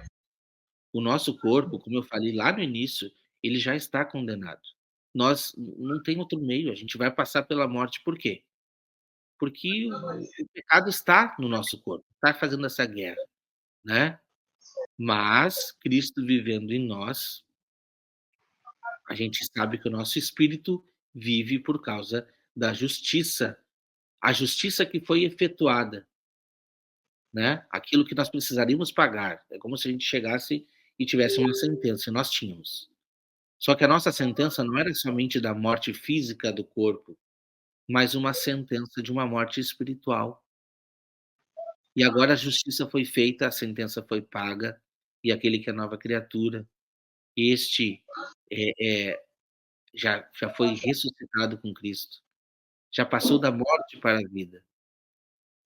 O nosso corpo, como eu falei lá no início, ele já está condenado. Nós não tem outro meio, a gente vai passar pela morte por quê? Porque o pecado está no nosso corpo, está fazendo essa guerra, né? Mas Cristo vivendo em nós, a gente sabe que o nosso espírito vive por causa da justiça, a justiça que foi efetuada, né? Aquilo que nós precisaríamos pagar. É como se a gente chegasse e tivesse uma sentença, e nós tínhamos. Só que a nossa sentença não era somente da morte física do corpo, mas uma sentença de uma morte espiritual. E agora a justiça foi feita, a sentença foi paga, e aquele que é nova criatura, este já foi ressuscitado com Cristo. já passou da morte para a vida.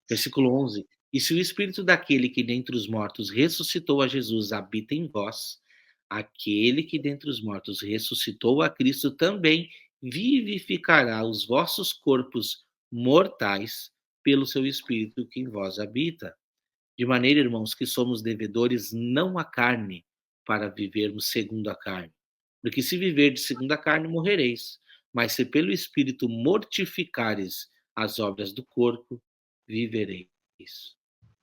Versículo 11: E se o espírito daquele que dentre os mortos ressuscitou a Jesus habita em vós, aquele que dentre os mortos ressuscitou a Cristo também vivificará os vossos corpos mortais pelo seu espírito que em vós habita. De maneira, irmãos, que somos devedores não à carne, para vivermos segundo a carne. Porque se viverdes segundo a carne, morrereis. Mas se pelo Espírito mortificares as obras do corpo, vivereis.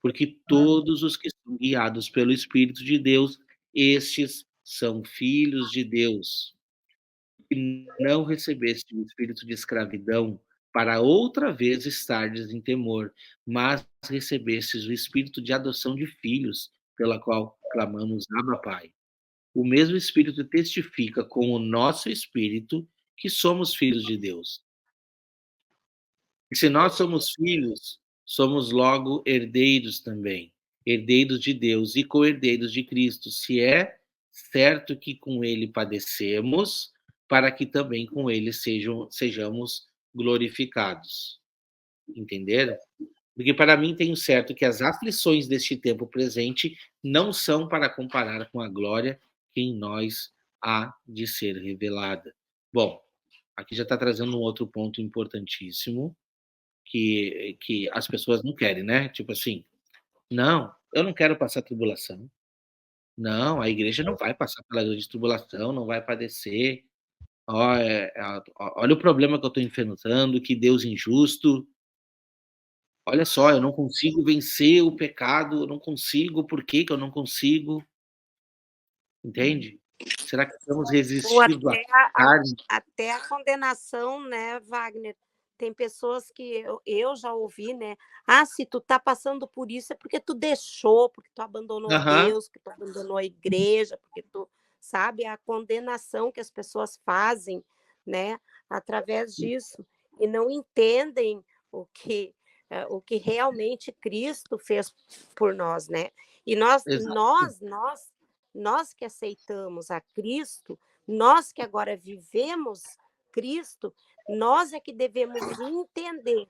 Porque todos os que são guiados pelo Espírito de Deus, estes são filhos de Deus. E não recebeste o espírito de escravidão para outra vez estardes em temor, mas recebestes o espírito de adoção de filhos, pela qual clamamos Abba, Pai. O mesmo Espírito testifica com o nosso espírito que somos filhos de Deus. E se nós somos filhos, somos logo herdeiros também, herdeiros de Deus e co-herdeiros de Cristo, se é certo que com ele padecemos, para que também com ele sejamos glorificados. Entenderam? Porque para mim tenho certo que as aflições deste tempo presente não são para comparar com a glória que em nós há de ser revelada. Bom, aqui já está trazendo um outro ponto importantíssimo que as pessoas não querem, né? Tipo assim, não, eu não quero passar tribulação. Não, a igreja não vai passar pela grande tribulação, não vai padecer. Olha o problema que eu estou enfrentando, que Deus injusto. Olha só, eu não consigo vencer o pecado, eu não consigo, por que eu não consigo? Entende? Será que estamos Ou resistindo à carne? até a condenação, né, Wagner? Tem pessoas que eu já ouvi, né? Ah, se tu tá passando por isso é porque tu deixou, porque tu abandonou Aham, Deus, porque tu abandonou a igreja, porque tu sabe a condenação que as pessoas fazem, né? Através disso e não entendem o que realmente Cristo fez por nós, né? E exato, nós que aceitamos a Cristo, nós que agora vivemos Cristo, nós é que devemos entender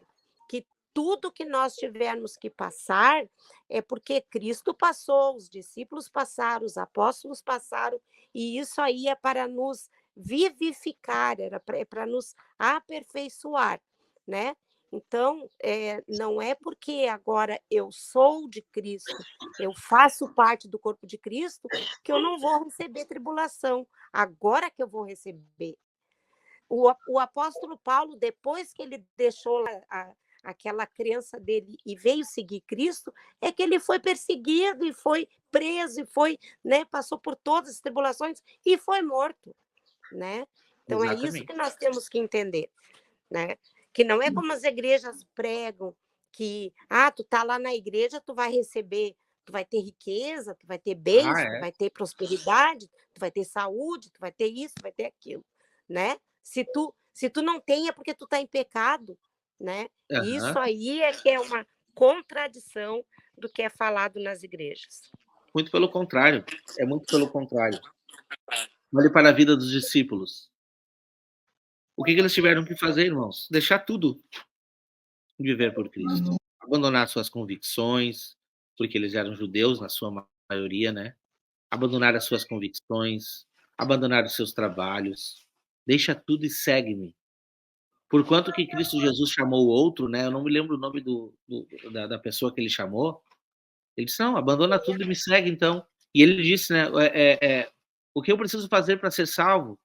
que tudo que nós tivermos que passar é porque Cristo passou, os discípulos passaram, os apóstolos passaram, e isso aí é para nos vivificar, é para nos aperfeiçoar, né? Então, não é porque agora eu sou de Cristo, eu faço parte do corpo de Cristo, que eu não vou receber tribulação. Agora que eu vou receber. O apóstolo Paulo, depois que ele deixou aquela crença dele e veio seguir Cristo, é que ele foi perseguido e foi preso e foi, né, passou por todas as tribulações e foi morto, né? Então é isso que exatamente. nós temos que entender, né? Que não é como as igrejas pregam que tu tá lá na igreja, tu vai receber, tu vai ter riqueza, tu vai ter Ah, bens, tu é. vai ter prosperidade, tu vai ter saúde, tu vai ter isso, tu vai ter aquilo, né? Se tu não tem é porque tu tá em pecado, né? Isso Aham. aí é que é uma contradição do que é falado nas igrejas. Muito pelo contrário, é muito pelo contrário. Olhe para a vida dos discípulos. O que eles tiveram que fazer, irmãos? Deixar tudo e viver por Cristo. Abandonar suas convicções, porque eles eram judeus na sua maioria, né? Abandonar as suas convicções, abandonar os seus trabalhos. Deixa tudo e segue-me. Porquanto que Cristo Jesus chamou o outro, né? Eu não me lembro o nome da pessoa que ele chamou. Ele disse: não, abandona tudo e me segue, então. E ele disse, né? O que eu preciso fazer para ser salvo?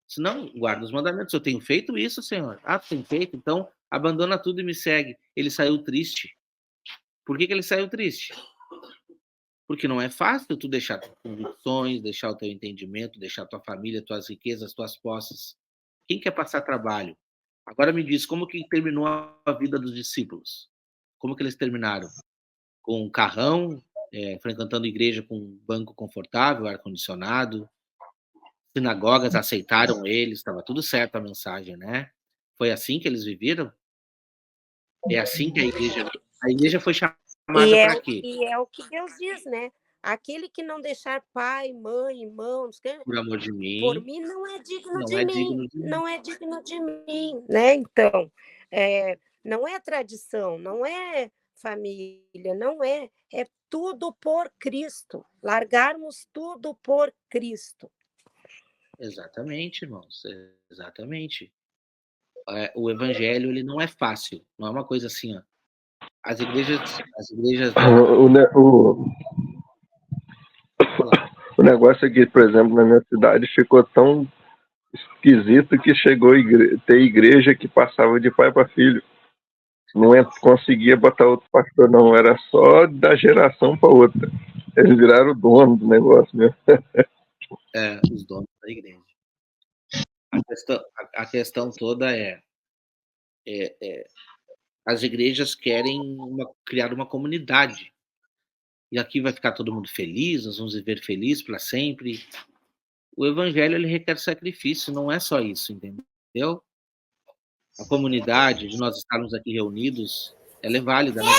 Se não, guarda os mandamentos. Eu tenho feito isso, Senhor. Ah, tu tem feito? Então, abandona tudo e me segue. Ele saiu triste. Por que ele saiu triste? Porque não é fácil tu deixar tuas convicções, deixar o teu entendimento, deixar tua família, tuas riquezas, tuas posses. Quem quer passar trabalho? Agora me diz, como que terminou a vida dos discípulos? Como que eles terminaram? Com um carrão, frequentando igreja com um banco confortável, ar-condicionado, sinagogas aceitaram eles, estava tudo certo a mensagem, né? Foi assim que eles viveram? É assim que a igreja foi E chamada é, para quê? e é o que Deus diz, né? Aquele que não deixar pai, mãe, irmãos, Por amor de por mim, mim não é digno não de é mim, digno de mim. não é digno de mim, né? Então, não é tradição, não é família, não é tudo por Cristo, largarmos tudo por Cristo. Exatamente, irmãos, exatamente. O evangelho, ele não é fácil, não é uma coisa assim, ó. As igrejas O negócio aqui, por exemplo, na minha cidade ficou tão esquisito que chegou a ter igreja que passava de pai para filho. Não conseguia botar outro pastor, não. Era só da geração para outra. Eles viraram o dono do negócio mesmo. Os donos da igreja. A questão toda as igrejas querem criar uma comunidade. E aqui vai ficar todo mundo feliz, nós vamos viver felizes para sempre. O evangelho, ele requer sacrifício, não é só isso, entendeu? A comunidade, de nós estarmos aqui reunidos, ela é válida, mas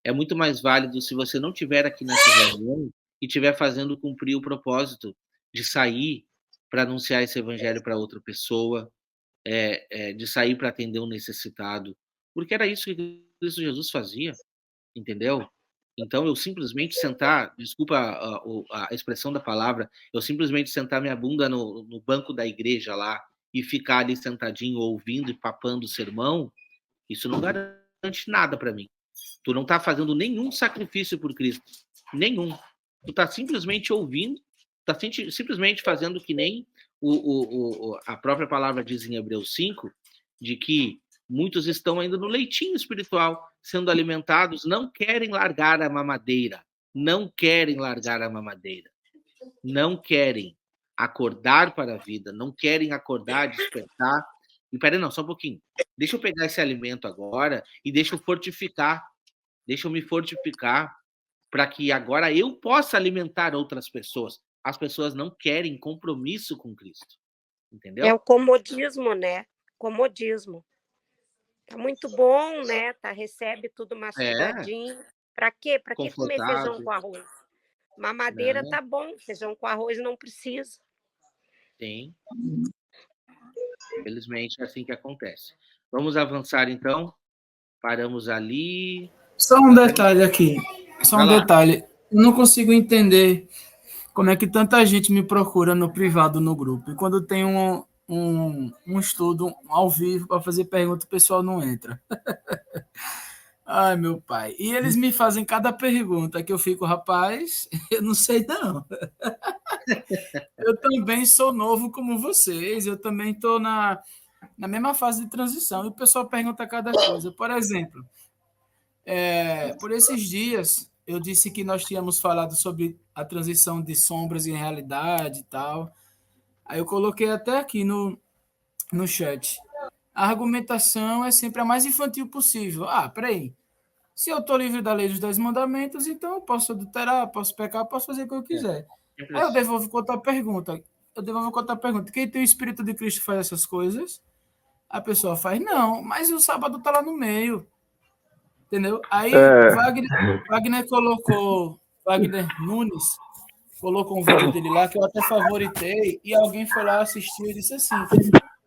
é muito mais válido se você não estiver aqui nessa reunião e estiver fazendo cumprir o propósito de sair para anunciar esse evangelho para outra pessoa, de sair para atender um necessitado, porque era isso que Cristo Jesus fazia, entendeu? Então, eu simplesmente sentar, desculpa a expressão da palavra, eu simplesmente sentar minha bunda no banco da igreja lá e ficar ali sentadinho ouvindo e papando o sermão, isso não garante nada para mim. Tu não está fazendo nenhum sacrifício por Cristo, nenhum. Tu está simplesmente ouvindo, está simplesmente fazendo que nem a própria palavra diz em Hebreus 5, de que muitos estão ainda no leitinho espiritual, sendo alimentados, não querem largar a mamadeira, não querem acordar para a vida, não querem acordar, despertar. E peraí, não, só um pouquinho. Deixa eu pegar esse alimento agora e deixa eu me fortificar para que agora eu possa alimentar outras pessoas. As pessoas não querem compromisso com Cristo, entendeu? É o comodismo, né? Comodismo. Tá muito bom, né? Recebe tudo mastigadinho. Para quê? Para que comer feijão com arroz? Mamadeira tá bom, feijão com arroz não precisa. Sim. Felizmente é assim que acontece. Vamos avançar então. Paramos ali. Só um detalhe aqui. Detalhe. Eu não consigo entender como é que tanta gente me procura no privado, no grupo. E quando tem um estudo ao vivo para fazer pergunta, o pessoal não entra. Ai, meu pai. E eles me fazem cada pergunta que eu fico, rapaz, eu não sei não. Eu também sou novo como vocês, eu também estou na mesma fase de transição. E o pessoal pergunta cada coisa. Por exemplo, por esses dias, eu disse que nós tínhamos falado sobre a transição de sombras em realidade e tal. Aí eu coloquei até aqui no chat. A argumentação é sempre a mais infantil possível. Peraí. Se eu estou livre da lei dos 10 mandamentos, então eu posso adulterar, posso pecar, posso fazer o que eu quiser. Aí eu devolvo com outra pergunta. Quem tem o Espírito de Cristo faz essas coisas? A pessoa faz, não, mas o sábado está lá no meio. Entendeu? Aí Wagner Nunes colocou um vídeo dele lá que eu até favoritei e alguém foi lá assistir e disse assim,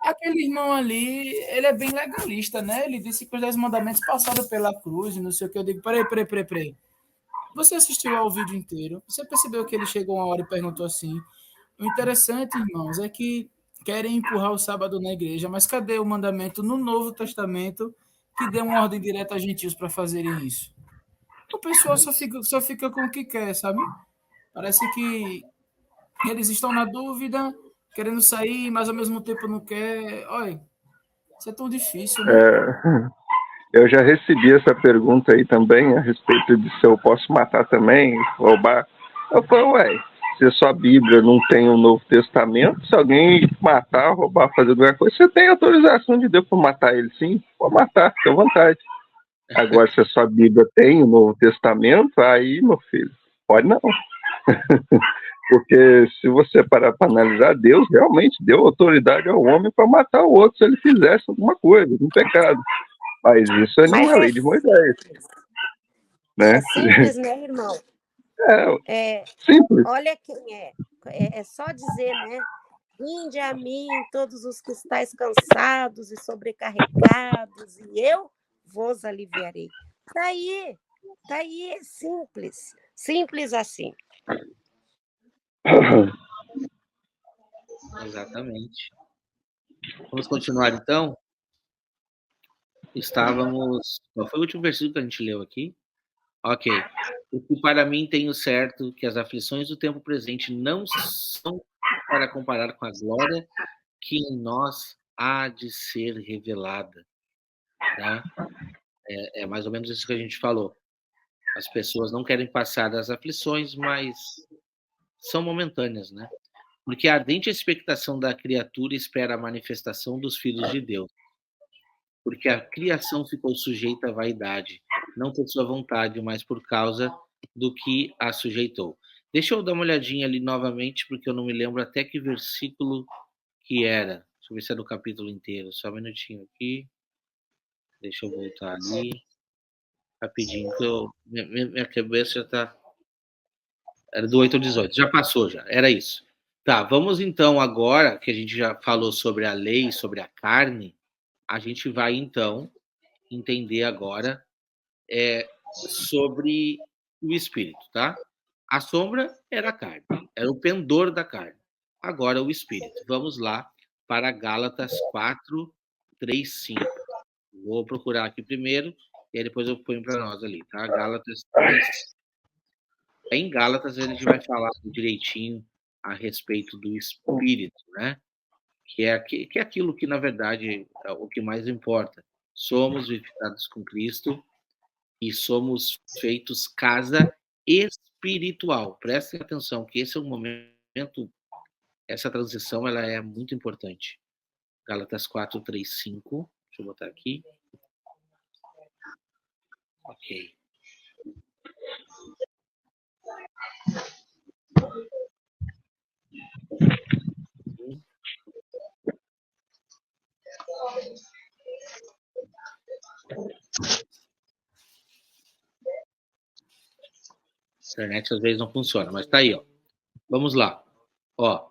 aquele irmão ali, ele é bem legalista, né? Ele disse que os 10 mandamentos passaram pela cruz e não sei o que. Eu digo, peraí. Você assistiu ao vídeo inteiro? Você percebeu que ele chegou uma hora e perguntou assim, o interessante, irmãos, é que querem empurrar o sábado na igreja, mas cadê o mandamento no Novo Testamento que dê uma ordem direta a gentios para fazerem isso? O pessoal só fica com o que quer, sabe? Parece que eles estão na dúvida, querendo sair, mas ao mesmo tempo não quer. Olha, isso é tão difícil, né? Eu já recebi essa pergunta aí também, a respeito de se eu posso matar também, roubar. Eu falei, se a sua Bíblia não tem o Novo Testamento, se alguém matar, roubar, fazer alguma coisa, você tem autorização de Deus para matar ele, sim, pode matar, fica à vontade. Agora, se a sua Bíblia tem o Novo Testamento, aí, meu filho, pode não. Porque se você parar para analisar, Deus realmente deu autoridade ao homem para matar o outro se ele fizesse alguma coisa, um pecado. Mas isso não é lei de Moisés. Né? É simples, né, irmão? Simples. Olha quem é. É só dizer, né? Vinde a mim, todos os que estáis cansados e sobrecarregados, e eu vos aliviarei. Tá aí, é simples. Simples assim. Exatamente. Vamos continuar, então? Estávamos... Qual foi o último versículo que a gente leu aqui? Ok. O que para mim tenho certo que as aflições do tempo presente não são para comparar com a glória que em nós há de ser revelada. Né? É mais ou menos isso que a gente falou. As pessoas não querem passar das aflições, mas são momentâneas, né? Porque a ardente expectação da criatura espera a manifestação dos filhos de Deus. Porque a criação ficou sujeita à vaidade, não por sua vontade, mas por causa do que a sujeitou. Deixa eu dar uma olhadinha ali novamente, porque eu não me lembro até que versículo que era. Deixa eu ver se é do capítulo inteiro. Só um minutinho aqui. Deixa eu voltar ali. Rapidinho, que minha cabeça já está... Era do 8 ao 18. Já passou, já. Era isso. Tá, vamos então agora, que a gente já falou sobre a lei, sobre a carne, a gente vai então entender agora sobre o espírito, tá? A sombra era a carne, era o pendor da carne. Agora o espírito. Vamos lá para Gálatas 4, 3, 5. Vou procurar aqui primeiro e aí depois eu ponho para nós ali, tá? Gálatas 3. Em Gálatas a gente vai falar direitinho a respeito do espírito, né? Que é aquilo que, na verdade, é o que mais importa. Somos vivificados com Cristo e somos feitos casa espiritual. Prestem atenção que esse é um momento, essa transição ela é muito importante. Gálatas 4, 3, 5. Deixa eu botar aqui. Ok. A internet às vezes não funciona, mas tá aí, ó. Vamos lá. Ó.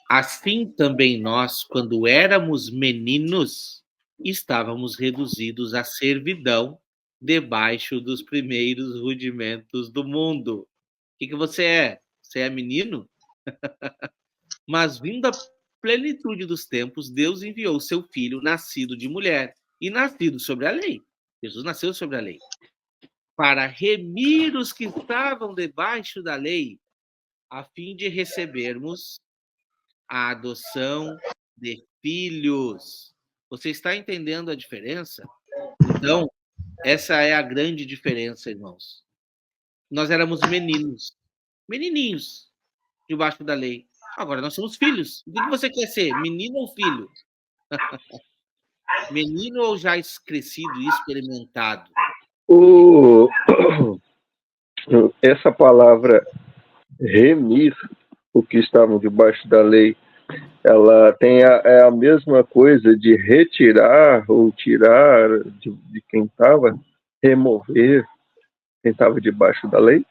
Assim também nós, quando éramos meninos, estávamos reduzidos à servidão debaixo dos primeiros rudimentos do mundo. O que você é? Você é menino? Mas vindo a plenitude dos tempos, Deus enviou seu filho, nascido de mulher e nascido sobre a lei. Jesus nasceu sobre a lei. Para remir os que estavam debaixo da lei, a fim de recebermos a adoção de filhos. Você está entendendo a diferença? Então, essa é a grande diferença, irmãos. Nós éramos menininhos, debaixo da lei. Agora nós somos filhos. O que você quer ser, menino ou filho? Menino ou já crescido e experimentado? Essa palavra remir, o que estavam debaixo da lei, ela tem a mesma coisa de retirar ou tirar de quem estava, remover quem estava debaixo da lei?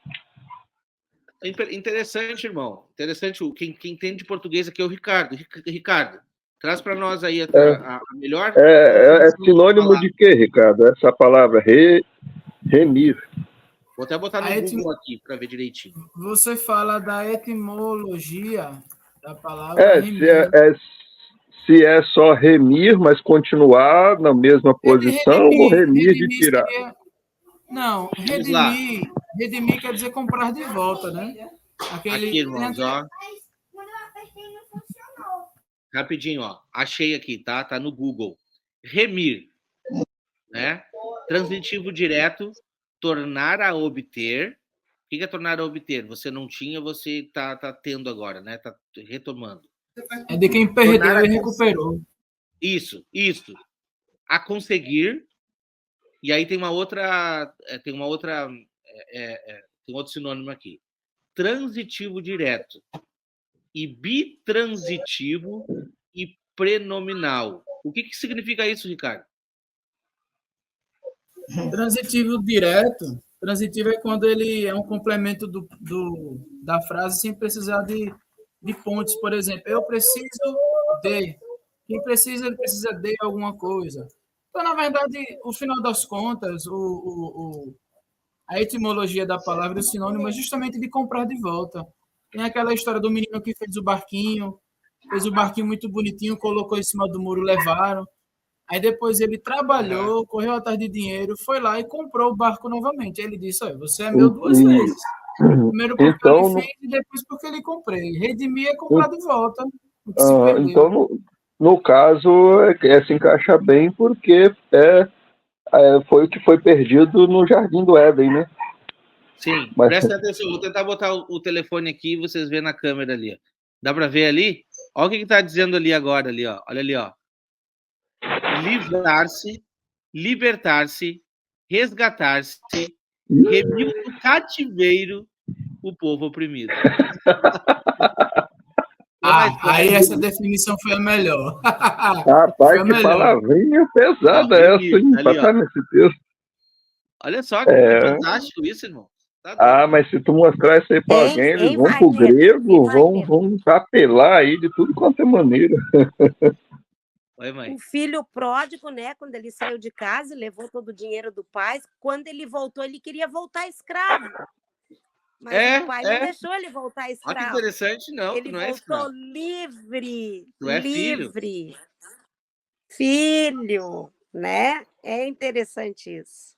Interessante, irmão. Interessante. Quem entende português aqui é o Ricardo. Ricardo, traz para nós aí a melhor... É sinônimo de quê, Ricardo? Essa palavra remir. Vou até botar no Google aqui para ver direitinho. Você fala da etimologia da palavra remir. Se é só remir, mas continuar na mesma posição, ou remir de tirar? Não, redimir quer dizer comprar de volta, né? Aqui, irmãos, ó. Rapidinho, ó. Achei aqui, tá? Tá no Google. Remir, né? Transitivo direto, tornar a obter. O que é tornar a obter? Você não tinha, você tá tendo agora, né? Tá retomando. É de quem perdeu e recuperou. Isso. A conseguir. E aí tem tem um outro sinônimo aqui. Transitivo direto e bitransitivo e prenominal. O que significa isso, Ricardo? Transitivo direto Transitivo é quando ele é um complemento da frase sem precisar de pontes, por exemplo. Eu preciso de. Quem precisa, ele precisa de alguma coisa. Então, na verdade, o final das contas, a etimologia da palavra, o sinônimo é justamente de comprar de volta. Tem aquela história do menino que fez o barquinho muito bonitinho, colocou em cima do muro, levaram. Aí depois ele trabalhou, correu atrás de dinheiro, foi lá e comprou o barco novamente. Aí ele disse: olha, você é meu duas vezes. Primeiro porque Então, ele fez e depois porque ele comprei. Redimir é comprar de volta o que se perdeu. então no caso, se encaixa bem porque foi o que foi perdido no Jardim do Éden, né? Sim, Mas- presta atenção. Vou tentar botar o telefone aqui e vocês verem na câmera ali. Ó. Dá para ver ali? Olha o que está dizendo ali agora. Ali, ó. Olha ali, ó. Livrar-se, libertar-se, resgatar-se, remiu do cativeiro o povo oprimido. Aí essa definição foi a melhor. Rapaz, que palavrinha pesada Ó, essa, hein? ali, Pra estar nesse texto. Olha só que fantástico isso, irmão. Tá, mas se tu mostrar isso aí pra alguém, eles vão pro grego, vão apelar aí de tudo quanto é maneira. Oi, mãe. O filho pródigo, né, quando ele saiu de casa e levou todo o dinheiro do pai, quando ele voltou, ele queria voltar escravo. Mas o pai não deixou ele voltar escravo. Olha que interessante, não. Ele não é voltou escravo. livre. Tu é livre. Filho, né? É interessante isso.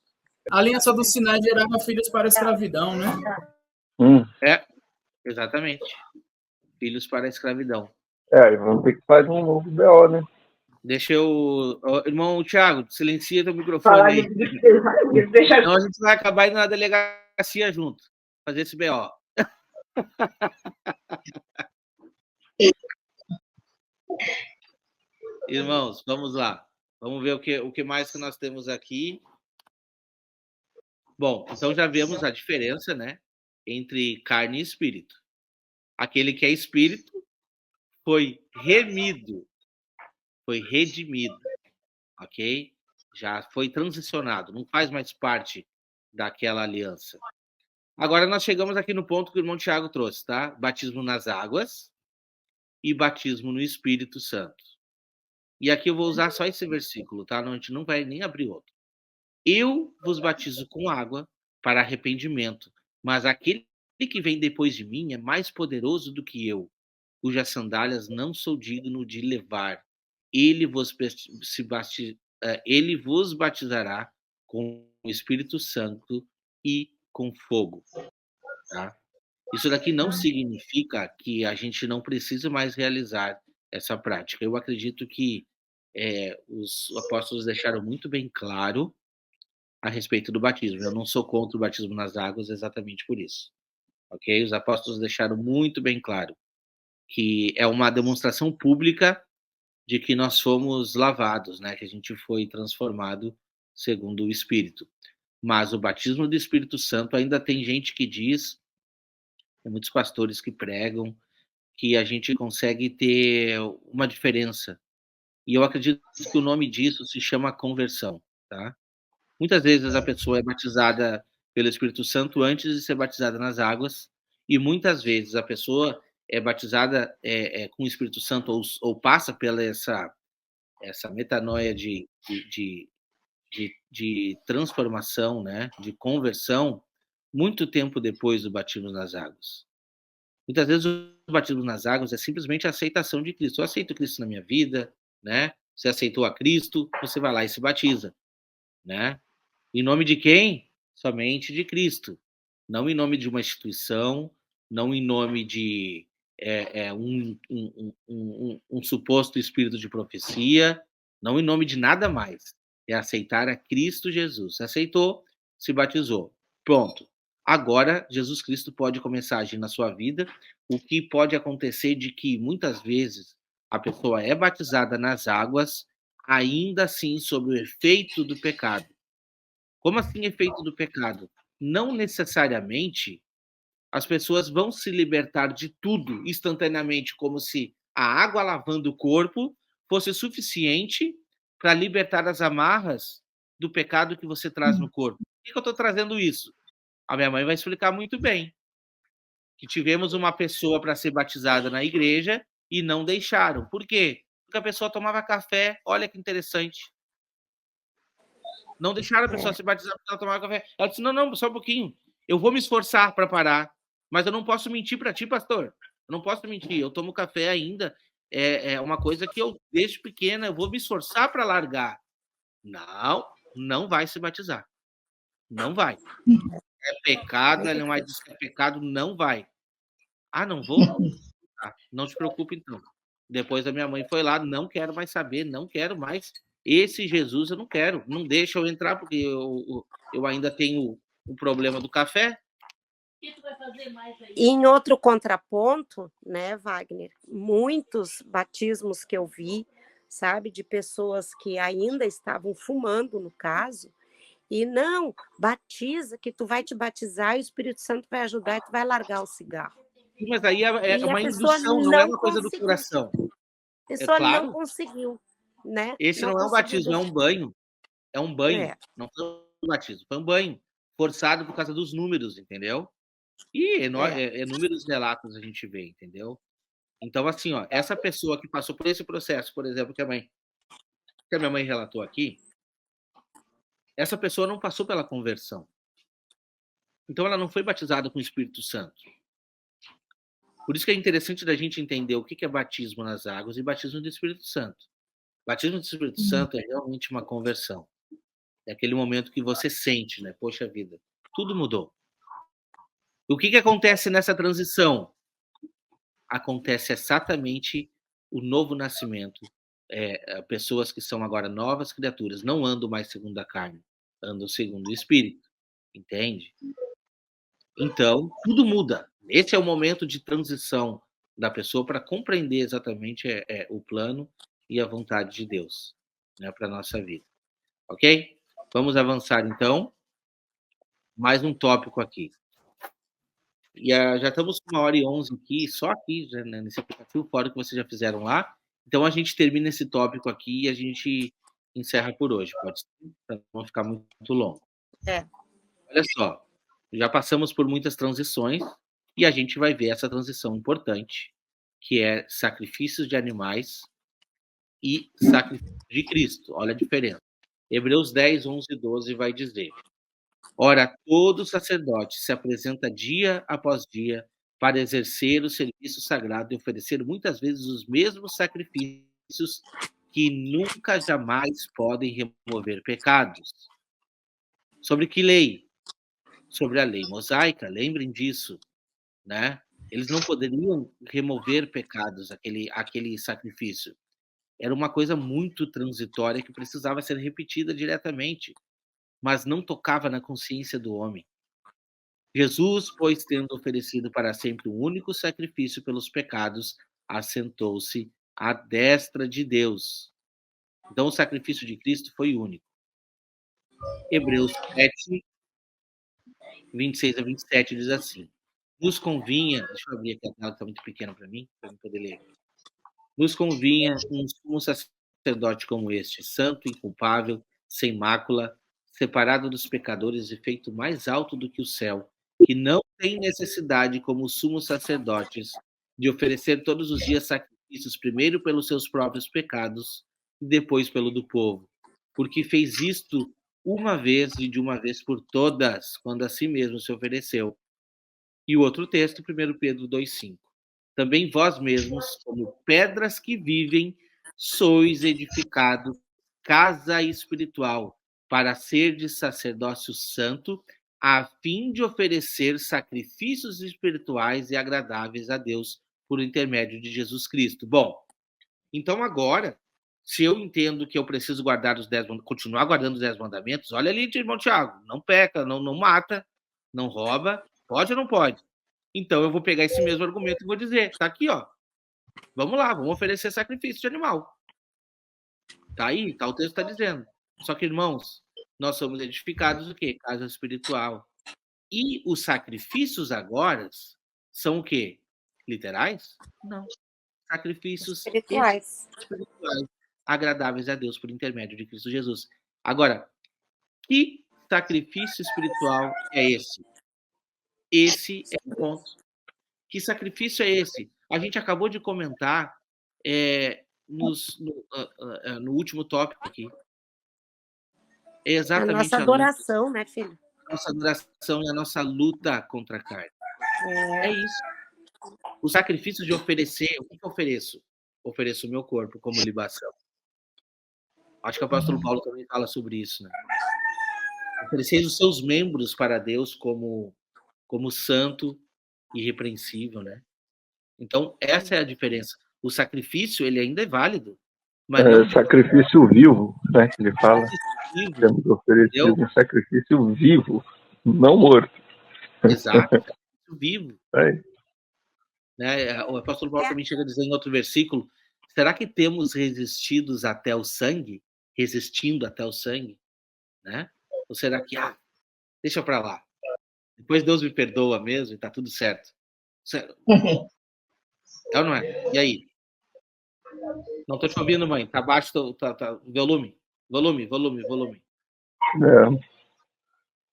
A aliança do Sinai gerava filhos para a escravidão, né? Exatamente. Filhos para a escravidão. Vamos ter que fazer um novo BO, né? Deixa eu... Irmão Thiago, silencia teu microfone aí. Senão a gente vai acabar indo na delegacia junto. Fazer esse BO. Irmãos, vamos lá. Vamos ver o que mais que nós temos aqui. Bom, então já vemos a diferença, né? Entre carne e espírito. Aquele que é espírito foi remido, foi redimido, ok? Já foi transicionado, não faz mais parte daquela aliança. Agora nós chegamos aqui no ponto que o irmão Tiago trouxe, tá? Batismo nas águas e batismo no Espírito Santo. E aqui eu vou usar só esse versículo, tá? A gente não vai nem abrir outro. Eu vos batizo com água para arrependimento, mas aquele que vem depois de mim é mais poderoso do que eu, cujas sandálias não sou digno de levar. Ele vos batizará com o Espírito Santo e com fogo. Tá? Isso daqui não significa que a gente não precisa mais realizar essa prática. Eu acredito que os apóstolos deixaram muito bem claro a respeito do batismo. Eu não sou contra o batismo nas águas exatamente por isso. Ok? Os apóstolos deixaram muito bem claro que é uma demonstração pública de que nós fomos lavados, né? Que a gente foi transformado segundo o Espírito. Mas o batismo do Espírito Santo ainda tem gente que diz, tem muitos pastores que pregam, que a gente consegue ter uma diferença. E eu acredito que o nome disso se chama conversão, tá? Muitas vezes a pessoa é batizada pelo Espírito Santo antes de ser batizada nas águas, e muitas vezes a pessoa é batizada com o Espírito Santo ou passa pela essa metanoia de transformação, né, de conversão, muito tempo depois do batismo nas águas. Muitas vezes o batismo nas águas é simplesmente a aceitação de Cristo. Eu aceito Cristo na minha vida, né? Você aceitou a Cristo, você vai lá e se batiza, né? Em nome de quem? Somente de Cristo. Não em nome de uma instituição, não em nome de um suposto espírito de profecia, não em nome de nada mais. É aceitar a Cristo Jesus. Aceitou, se batizou. Pronto. Agora, Jesus Cristo pode começar a agir na sua vida. O que pode acontecer de que, muitas vezes, a pessoa é batizada nas águas, ainda assim, sob o efeito do pecado. Como assim efeito do pecado? Não necessariamente as pessoas vão se libertar de tudo instantaneamente, como se a água lavando o corpo fosse suficiente para libertar as amarras do pecado que você traz no corpo. Por que eu estou trazendo isso? A minha mãe vai explicar muito bem. Que tivemos uma pessoa para ser batizada na igreja e não deixaram. Por quê? Porque a pessoa tomava café, olha que interessante. Não deixaram a pessoa se batizar porque ela tomava café. Ela disse, não, só um pouquinho. Eu vou me esforçar para parar, mas eu não posso mentir para ti, pastor. Eu não posso mentir, eu tomo café ainda. É uma coisa que eu, desde pequena, eu vou me esforçar para largar. Não vai se batizar. Não vai. É pecado, ela não vai dizer que é pecado, não vai. Ah, não vou? Tá, não te preocupe, então. Depois a minha mãe foi lá, não quero mais saber, não quero mais. Esse Jesus eu não quero. Não deixa eu entrar, porque eu ainda tenho o problema do café. O que tu vai fazer mais aí? E em outro contraponto, né, Wagner? Muitos batismos que eu vi, sabe, de pessoas que ainda estavam fumando, no caso, e não, batiza, que tu vai te batizar e o Espírito Santo vai ajudar e tu vai largar o cigarro. Mas aí é uma indução, não é uma coisa do coração. A pessoa não conseguiu, né? Esse não é um batismo, é um banho. É um banho. Não foi um batismo, foi um banho. Forçado por causa dos números, entendeu? E inúmeros relatos a gente vê, entendeu? Então, assim, ó, essa pessoa que passou por esse processo, por exemplo, que a minha mãe relatou aqui, essa pessoa não passou pela conversão. Então, ela não foi batizada com o Espírito Santo. Por isso que é interessante da gente entender o que é batismo nas águas e batismo do Espírito Santo. Batismo do Espírito Santo é realmente uma conversão. É aquele momento que você sente, né? Poxa vida, tudo mudou. O que acontece nessa transição? Acontece exatamente o novo nascimento. Pessoas que são agora novas criaturas, não andam mais segundo a carne, andam segundo o Espírito. Entende? Então, tudo muda. Esse é o momento de transição da pessoa para compreender exatamente o plano e a vontade de Deus, né, para a nossa vida. Ok? Vamos avançar, então. Mais um tópico aqui. E já estamos com 1h11 aqui, só aqui, né, nesse aplicativo, fora que vocês já fizeram lá. Então, a gente termina esse tópico aqui e a gente encerra por hoje. Pode ser? Para não ficar muito longo. Olha só. Já passamos por muitas transições e a gente vai ver essa transição importante, que é sacrifícios de animais e sacrifício de Cristo. Olha a diferença. Hebreus 10, 11 e 12 vai dizer: ora, todo sacerdote se apresenta dia após dia para exercer o serviço sagrado e oferecer muitas vezes os mesmos sacrifícios que nunca jamais podem remover pecados. Sobre que lei? Sobre a lei mosaica, lembrem disso, né? Eles não poderiam remover pecados, aquele sacrifício. Era uma coisa muito transitória que precisava ser repetida diretamente, mas não tocava na consciência do homem. Jesus, pois, tendo oferecido para sempre um único sacrifício pelos pecados, assentou-se à destra de Deus. Então, o sacrifício de Cristo foi único. Hebreus 7, 26 a 27 diz assim: nos convinha, deixa eu abrir aqui a tela que está muito pequena para mim poder ler. Nos convinha um sumo sacerdote como este, santo, inculpável, sem mácula, separado dos pecadores e feito mais alto do que o céu, que não tem necessidade, como os sumos sacerdotes, de oferecer todos os dias sacrifícios, primeiro pelos seus próprios pecados e depois pelo do povo, porque fez isto uma vez e de uma vez por todas, quando a si mesmo se ofereceu. E o outro texto, 1 Pedro 2,5. Também vós mesmos, como pedras que vivem, sois edificados casa espiritual, para ser de sacerdócio santo, a fim de oferecer sacrifícios espirituais e agradáveis a Deus por intermédio de Jesus Cristo. Bom, então agora, se eu entendo que eu preciso guardar continuar guardando os 10 mandamentos, olha ali, irmão Tiago, não peca, não mata, não rouba, pode ou não pode? Então eu vou pegar esse mesmo argumento e vou dizer, tá aqui, ó, vamos lá, vamos oferecer sacrifício de animal. Tá aí, tá, o texto está dizendo. Só que, irmãos, nós somos edificados o quê? Casa espiritual. E os sacrifícios agora são o quê? Literais? Não. Sacrifícios espirituais, agradáveis a Deus por intermédio de Cristo Jesus. Agora, que sacrifício espiritual é esse? Esse é o ponto. Que sacrifício é esse? A gente acabou de comentar no último tópico aqui. É A exatamente nossa a luta, adoração, né, filho? a nossa adoração e a nossa luta contra a carne. É isso. O sacrifício de oferecer, o que eu ofereço? Ofereço o meu corpo como libação. Acho que o apóstolo Paulo também fala sobre isso, né? Ofereceis os seus membros para Deus como santo e irrepreensível, né? Então, essa é a diferença. O sacrifício, ele ainda é válido, mas não de Sacrifício vivo, né? Que ele fala. vivo, Temos oferecido entendeu? um sacrifício vivo, não morto. Exato, sacrifício vivo. É. Né? O apóstolo Paulo também chega a dizer em outro versículo: será que temos resistido até o sangue? Resistindo até o sangue? Né? Ou será que, deixa pra lá, depois Deus me perdoa mesmo e tá tudo certo? É ou não é? E aí? Não tô te ouvindo, mãe. Tá baixo, tá. Volume.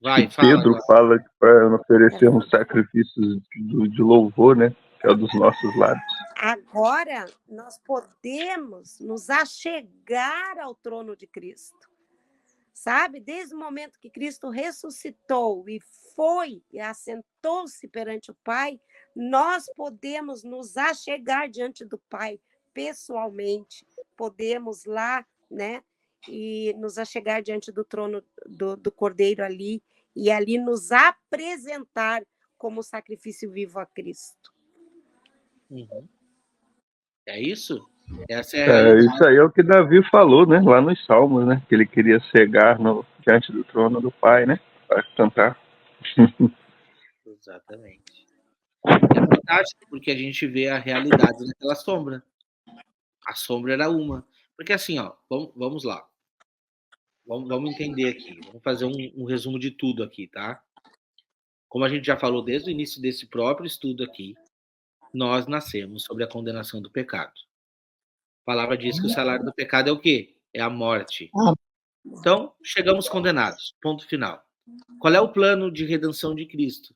Vai, fala Pedro agora. fala que para oferecermos sacrifícios de louvor, né? Que é o dos nossos lábios. Agora nós podemos nos achegar ao trono de Cristo. Sabe? Desde o momento que Cristo ressuscitou e foi e assentou-se perante o Pai, nós podemos nos achegar diante do Pai pessoalmente. Podemos lá, né? E nos achegar diante do trono do Cordeiro ali e ali nos apresentar como sacrifício vivo a Cristo. Uhum. É isso? Essa é a realidade. Isso aí é o que Davi falou, né? Lá nos Salmos, né? Que ele queria cegar diante do trono do Pai, né? Para cantar. Exatamente. É fantástico porque a gente vê a realidade naquela sombra. A sombra era uma. Porque assim, ó, vamos lá. Vamos entender aqui. Vamos fazer um resumo de tudo aqui, tá? Como a gente já falou desde o início desse próprio estudo aqui, nós nascemos sobre a condenação do pecado. A palavra diz que o salário do pecado é o quê? É a morte. Então, chegamos condenados. Ponto final. Qual é o plano de redenção de Cristo?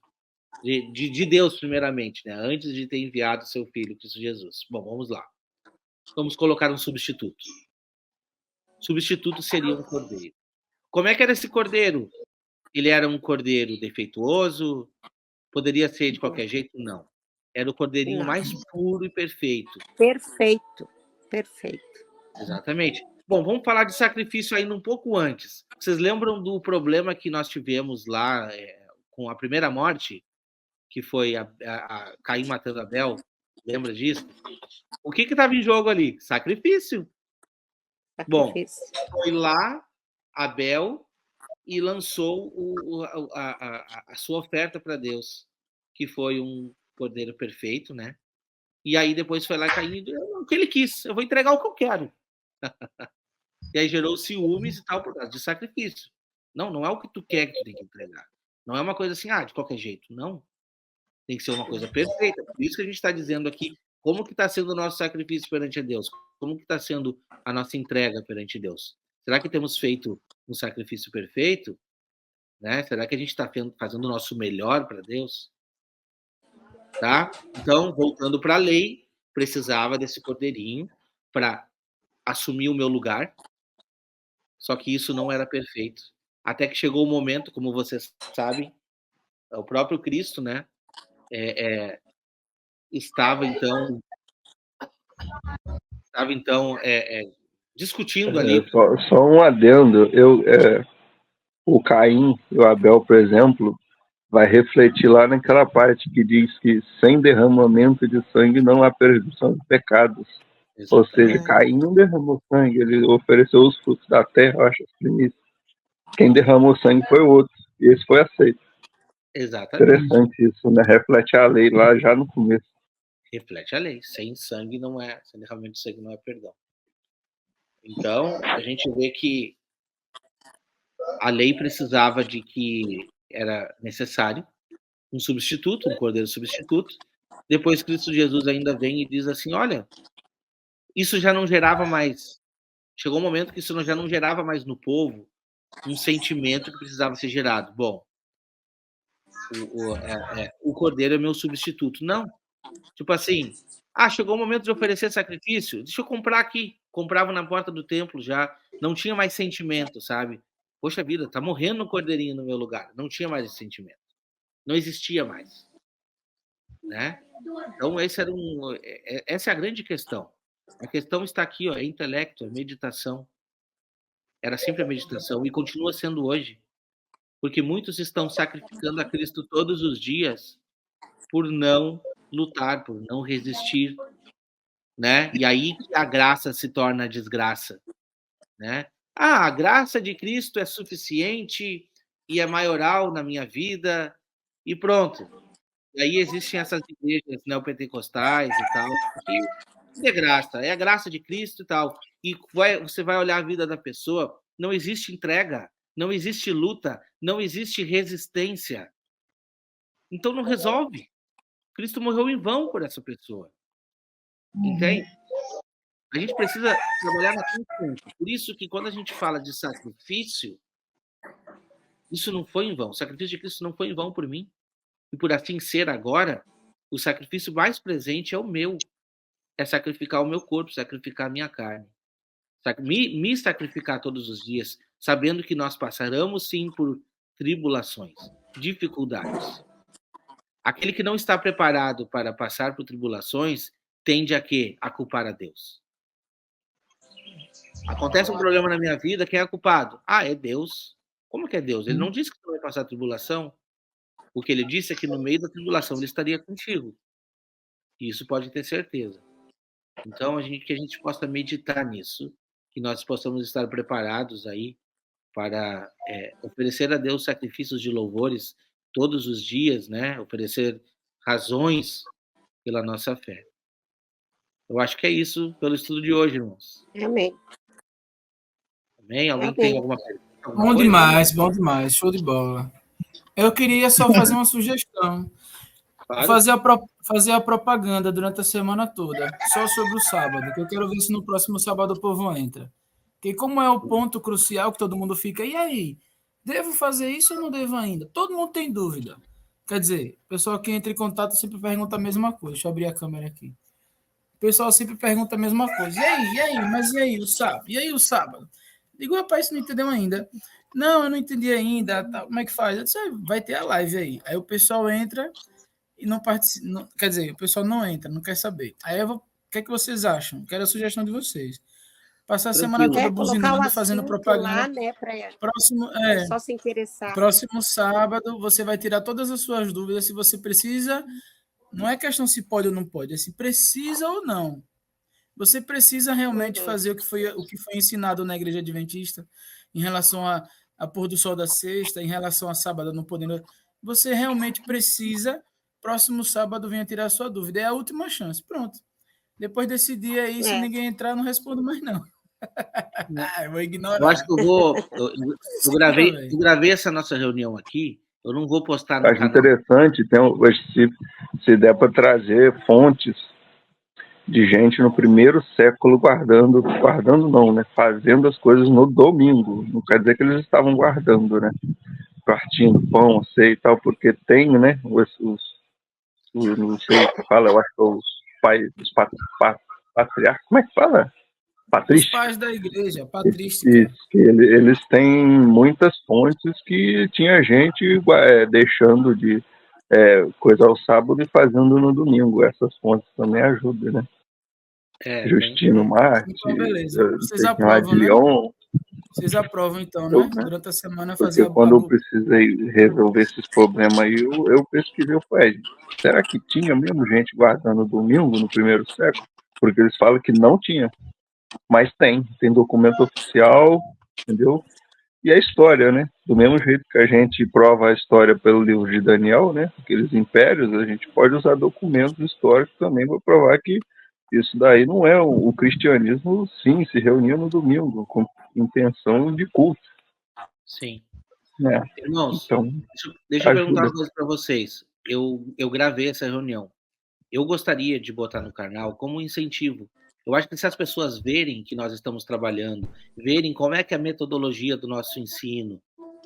De Deus, primeiramente, né? Antes de ter enviado seu Filho, Cristo Jesus. Bom, vamos lá. Vamos colocar um substituto. O substituto seria um cordeiro. Como é que era esse cordeiro? Ele era um cordeiro defeituoso? Poderia ser de qualquer jeito? Não. Era o cordeirinho mais puro e perfeito. Perfeito. Exatamente. Bom, vamos falar de sacrifício ainda um pouco antes. Vocês lembram do problema que nós tivemos lá com a primeira morte? Que foi a Caim matando Abel? Lembra disso? O que estava em jogo ali? Sacrifício. Bom, foi lá Abel e lançou a sua oferta para Deus, que foi um cordeiro perfeito, né? E aí depois foi lá Caim e deu o que ele quis. Eu vou entregar o que eu quero. E aí gerou ciúmes e tal por causa de sacrifício. Não é o que tu quer que tu tem que entregar. Não é uma coisa assim, de qualquer jeito. Não. Tem que ser uma coisa perfeita. Por isso que a gente está dizendo aqui como que está sendo o nosso sacrifício perante a Deus. Como que está sendo a nossa entrega perante Deus. Será que temos feito um sacrifício perfeito? Né? Será que a gente está fazendo o nosso melhor para Deus? Tá? Então, voltando para a lei, precisava desse cordeirinho para assumir o meu lugar. Só que isso não era perfeito. Até que chegou o momento, como vocês sabem, o próprio Cristo, né, estava então discutindo ali. Só um adendo. O Caim e o Abel, por exemplo, vai refletir lá naquela parte que diz que sem derramamento de sangue não há perdição de pecados. Exatamente. Ou seja, Caim não derramou sangue, ele ofereceu os frutos da terra, eu acho, as primícias. Quem derramou sangue foi o outro, e esse foi aceito. Exatamente. Interessante isso, né? Reflete a lei lá já no começo. Reflete a lei. Sem sangue não é, sem derramamento de sangue não é perdão. Então, a gente vê que a lei precisava de que era necessário um substituto, um cordeiro substituto. Depois Cristo Jesus ainda vem e diz assim, olha, isso já não gerava mais, chegou um momento que isso já não gerava mais no povo um sentimento que precisava ser gerado. Bom, o cordeiro é meu substituto. Não. Tipo assim, chegou o momento de oferecer sacrifício, deixa eu comprar aqui. Comprava na porta do templo já, não tinha mais sentimento, sabe? Poxa vida, tá morrendo um cordeirinho no meu lugar. Não tinha mais esse sentimento. Não existia mais. Né? Então, essa é a grande questão. A questão está aqui, ó, é intelecto, é meditação. Era sempre a meditação e continua sendo hoje. Porque muitos estão sacrificando a Cristo todos os dias por não lutar, por não resistir, né? E aí que a graça se torna desgraça, né? A graça de Cristo é suficiente e é maioral na minha vida e pronto. E aí existem essas igrejas neopentecostais e tal, que é graça, é a graça de Cristo e tal. E você vai olhar a vida da pessoa, não existe entrega, não existe luta, não existe resistência. Então não resolve. Cristo morreu em vão por essa pessoa. Entende? A gente precisa trabalhar na consciência. Por isso que quando a gente fala de sacrifício, isso não foi em vão. O sacrifício de Cristo não foi em vão por mim. E por assim ser agora, o sacrifício mais presente é o meu. É sacrificar o meu corpo, sacrificar a minha carne. Me sacrificar todos os dias, sabendo que nós passaremos sim por tribulações, dificuldades. Aquele que não está preparado para passar por tribulações tende a quê? A culpar a Deus. Acontece um problema na minha vida, quem é culpado? É Deus. Como que é Deus? Ele não disse que você vai passar tribulação. O que ele disse é que no meio da tribulação ele estaria contigo. E isso pode ter certeza. Então, que a gente possa meditar nisso, que nós possamos estar preparados aí para oferecer a Deus sacrifícios de louvores todos os dias, né? Oferecer razões pela nossa fé. Eu acho que é isso pelo estudo de hoje, irmãos. Amém. Amém? Alguém tem alguma pergunta? Bom demais, bom demais, show de bola. Eu queria só fazer uma sugestão. Claro. Fazer a propaganda durante a semana toda, só sobre o sábado, que eu quero ver se no próximo sábado o povo entra. Porque como é o ponto crucial que todo mundo fica, e aí? Devo fazer isso ou não devo ainda? Todo mundo tem dúvida. Quer dizer, o pessoal que entra em contato sempre pergunta a mesma coisa. Deixa eu abrir a câmera aqui. O pessoal sempre pergunta a mesma coisa. E aí? Mas e aí o sábado? E aí o sábado? Digo, rapaz, você não entendeu ainda. Não, eu não entendi ainda. Tá, como é que faz? Eu disse, vai ter a live aí. Aí o pessoal entra e não participa. Quer dizer, o pessoal não entra, não quer saber. Aí eu vou. O que é que vocês acham? Quero a sugestão de vocês. Passar a semana toda buzinando, fazendo propaganda. Lá, né, só se interessar. Próximo sábado, você vai tirar todas as suas dúvidas se você precisa. Não é questão se pode ou não pode, é se precisa ou não. Você precisa realmente fazer o que foi ensinado na Igreja Adventista em relação a pôr do sol da sexta, em relação a sábado não podendo. Você realmente precisa. Próximo sábado venha tirar a sua dúvida. É a última chance. Pronto. Depois desse dia aí, se ninguém entrar, não respondo mais, não. Eu vou ignorar. Eu acho que eu gravei essa nossa reunião aqui. Eu não vou postar no canal. Acho interessante, se der para trazer fontes de gente no primeiro século guardando não, né? Fazendo as coisas no domingo. Não quer dizer que eles estavam guardando, né? Partindo pão, sei e tal, porque tem, né? Não sei o que fala, eu acho que os pais, os patriarcas, como é que fala? Os pais da igreja, patrística. Isso, que eles têm muitas fontes que tinha gente deixando de coisa ao sábado e fazendo no domingo. Essas fontes também ajudam, né? Justino Marte, então, beleza. Vocês aprovam, né? Vocês aprovam, então, né? Durante a semana fazer porque quando eu precisei resolver esses problemas aí, eu pesquisei, eu falei, será que tinha mesmo gente guardando domingo no primeiro século? Porque eles falam que não tinha. Mas tem documento oficial, entendeu? E a história, né? Do mesmo jeito que a gente prova a história pelo livro de Daniel, né? Aqueles impérios, a gente pode usar documentos históricos também para provar que isso daí não é o cristianismo, sim, se reunia no domingo com intenção de culto. Sim. Irmãos, então, deixa eu perguntar uma coisa para vocês. Eu gravei essa reunião. Eu gostaria de botar no canal como incentivo. Eu acho que se as pessoas verem que nós estamos trabalhando, verem como é que é a metodologia do nosso ensino,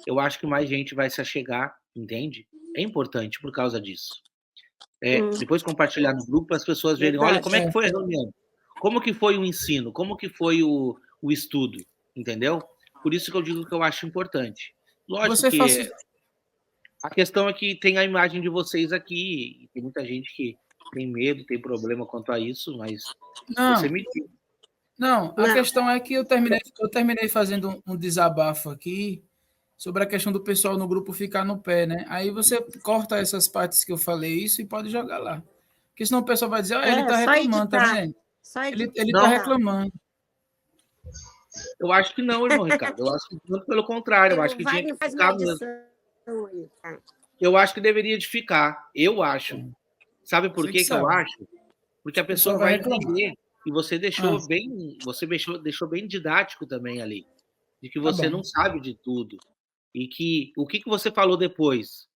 eu acho que mais gente vai se achegar, entende? É importante por causa disso. Depois compartilhar no grupo para as pessoas verem, olha, como é que foi a reunião? Como que foi o ensino? Como que foi o estudo? Entendeu? Por isso que eu digo que eu acho importante. Lógico que a questão é que tem a imagem de vocês aqui, e tem muita gente que tem medo, tem problema quanto a isso, mas você me diz. Não, a questão é que eu terminei fazendo um desabafo aqui sobre a questão do pessoal no grupo ficar no pé, né? Aí você corta essas partes que eu falei isso e pode jogar lá. Porque senão o pessoal vai dizer, ele tá reclamando, tá vendo? Ele tá reclamando. Eu acho que não, irmão Ricardo. Eu acho que muito pelo contrário. Eu acho que tinha que ficar mesmo. Eu acho que deveria de ficar. Eu acho. Sabe por que eu acho? Porque a pessoa vai entender. E você deixou bem, deixou bem didático também ali. De que você não sabe de tudo. E que o que você falou depois?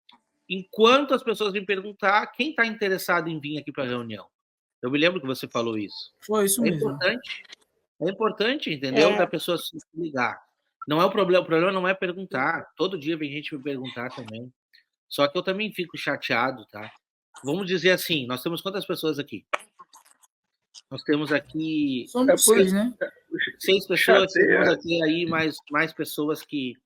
Enquanto as pessoas me perguntar quem está interessado em vir aqui para a reunião. Eu me lembro que você falou isso. Foi isso mesmo. É importante, entendeu? Da pessoa se ligar. Não é o problema não é perguntar. Todo dia vem gente me perguntar também. Só que eu também fico chateado, tá? Vamos dizer assim, nós temos quantas pessoas aqui? Nós temos aqui... Somos 6, né? 6 pessoas, temos aqui aí mais pessoas que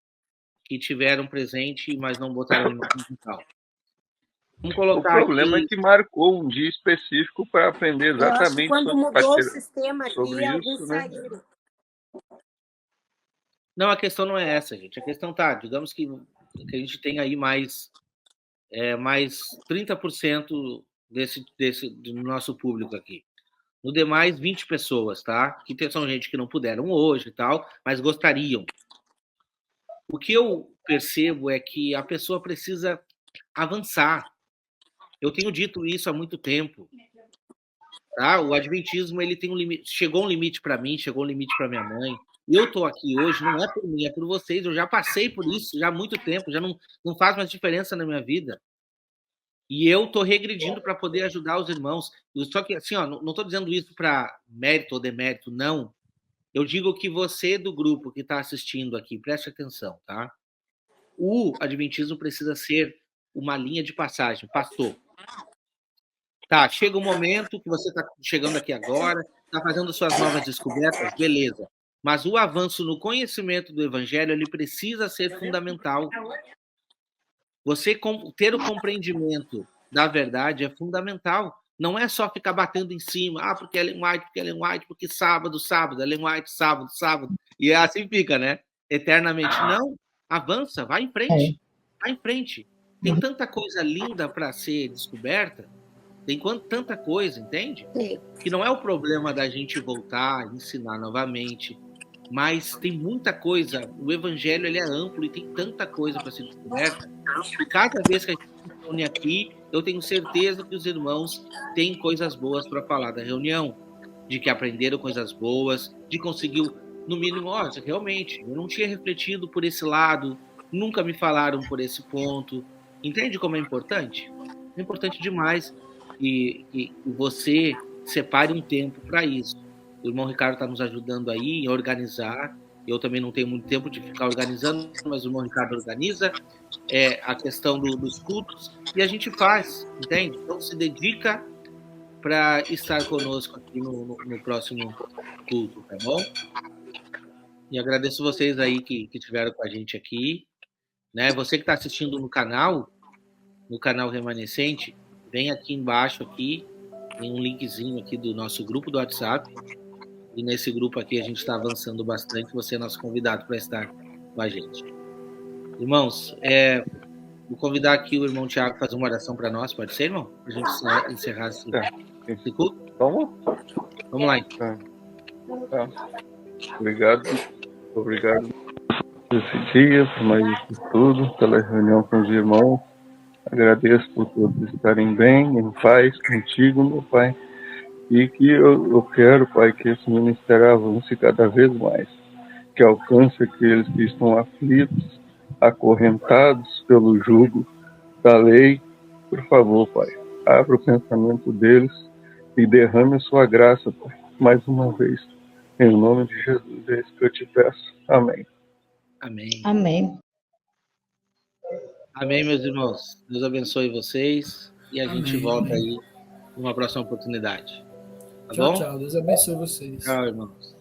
tiveram presente, mas não botaram imagem digital. Vamos colocar o problema é que marcou um dia específico para aprender exatamente quando mudou o sistema aqui, alguns saíram. Não, a questão não é essa, gente. A questão tá, digamos que a gente tem aí mais 30% do nosso público aqui. No demais, 20 pessoas, tá? Que são gente que não puderam hoje e tal, mas gostariam. O que eu percebo é que a pessoa precisa avançar. Eu tenho dito isso há muito tempo. Tá? O adventismo ele tem um limite. Chegou um limite para mim, chegou um limite para minha mãe. Eu estou aqui hoje, não é por mim, é por vocês. Eu já passei por isso já há muito tempo, já não faz mais diferença na minha vida. E eu estou regredindo para poder ajudar os irmãos. Só que, assim, não estou dizendo isso para mérito ou demérito, não. Eu digo que você do grupo que está assistindo aqui, preste atenção, tá? O adventismo precisa ser uma linha de passagem. Passou. Tá, chega um momento que você está chegando aqui agora, está fazendo suas novas descobertas, beleza. Mas o avanço no conhecimento do evangelho, ele precisa ser fundamental. Você ter o compreendimento da verdade é fundamental. Não é só ficar batendo em cima, porque Ellen White, porque sábado, Ellen White, sábado. E assim fica, né? Eternamente. Não, avança, vai em frente. Vai em frente. Tem tanta coisa linda para ser descoberta, tem tanta coisa, entende? Que não é o problema da gente voltar, ensinar novamente, mas tem muita coisa. O evangelho ele é amplo e tem tanta coisa para ser descoberta. E cada vez que a gente se reúne aqui, eu tenho certeza que os irmãos têm coisas boas para falar da reunião, de que aprenderam coisas boas, de conseguir, no mínimo, realmente, eu não tinha refletido por esse lado, nunca me falaram por esse ponto. Entende como é importante? É importante demais. E você separe um tempo para isso. O irmão Ricardo está nos ajudando aí em organizar. Eu também não tenho muito tempo de ficar organizando, mas o irmão Ricardo organiza a questão dos cultos e a gente faz, entende? Então se dedica para estar conosco aqui no próximo culto, tá bom? E agradeço vocês aí que estiveram com a gente aqui, né? Você que está assistindo no canal Remanescente, vem aqui embaixo, aqui, tem um linkzinho aqui do nosso grupo do WhatsApp. E nesse grupo aqui a gente está avançando bastante. Você é nosso convidado para estar com a gente. Irmãos, vou convidar aqui o irmão Tiago a fazer uma oração para nós. Pode ser, irmão? Para a gente encerrar esse culto? Vamos lá, então. Obrigado por esse dia, por mais isso tudo, pela reunião com os irmãos. Agradeço por todos estarem bem, em paz, contigo, meu Pai. E que eu quero, Pai, que esse ministério avance cada vez mais. Que alcance aqueles que estão aflitos, acorrentados pelo jugo da lei. Por favor, Pai, abra o pensamento deles e derrame a sua graça, Pai, mais uma vez. Em nome de Jesus, é isso que eu te peço. Amém. Amém. Amém. Amém, meus irmãos. Deus abençoe vocês e a gente volta aí numa próxima oportunidade. Tá Tchau, bom? tchau. Deus abençoe vocês. Tchau, irmãos.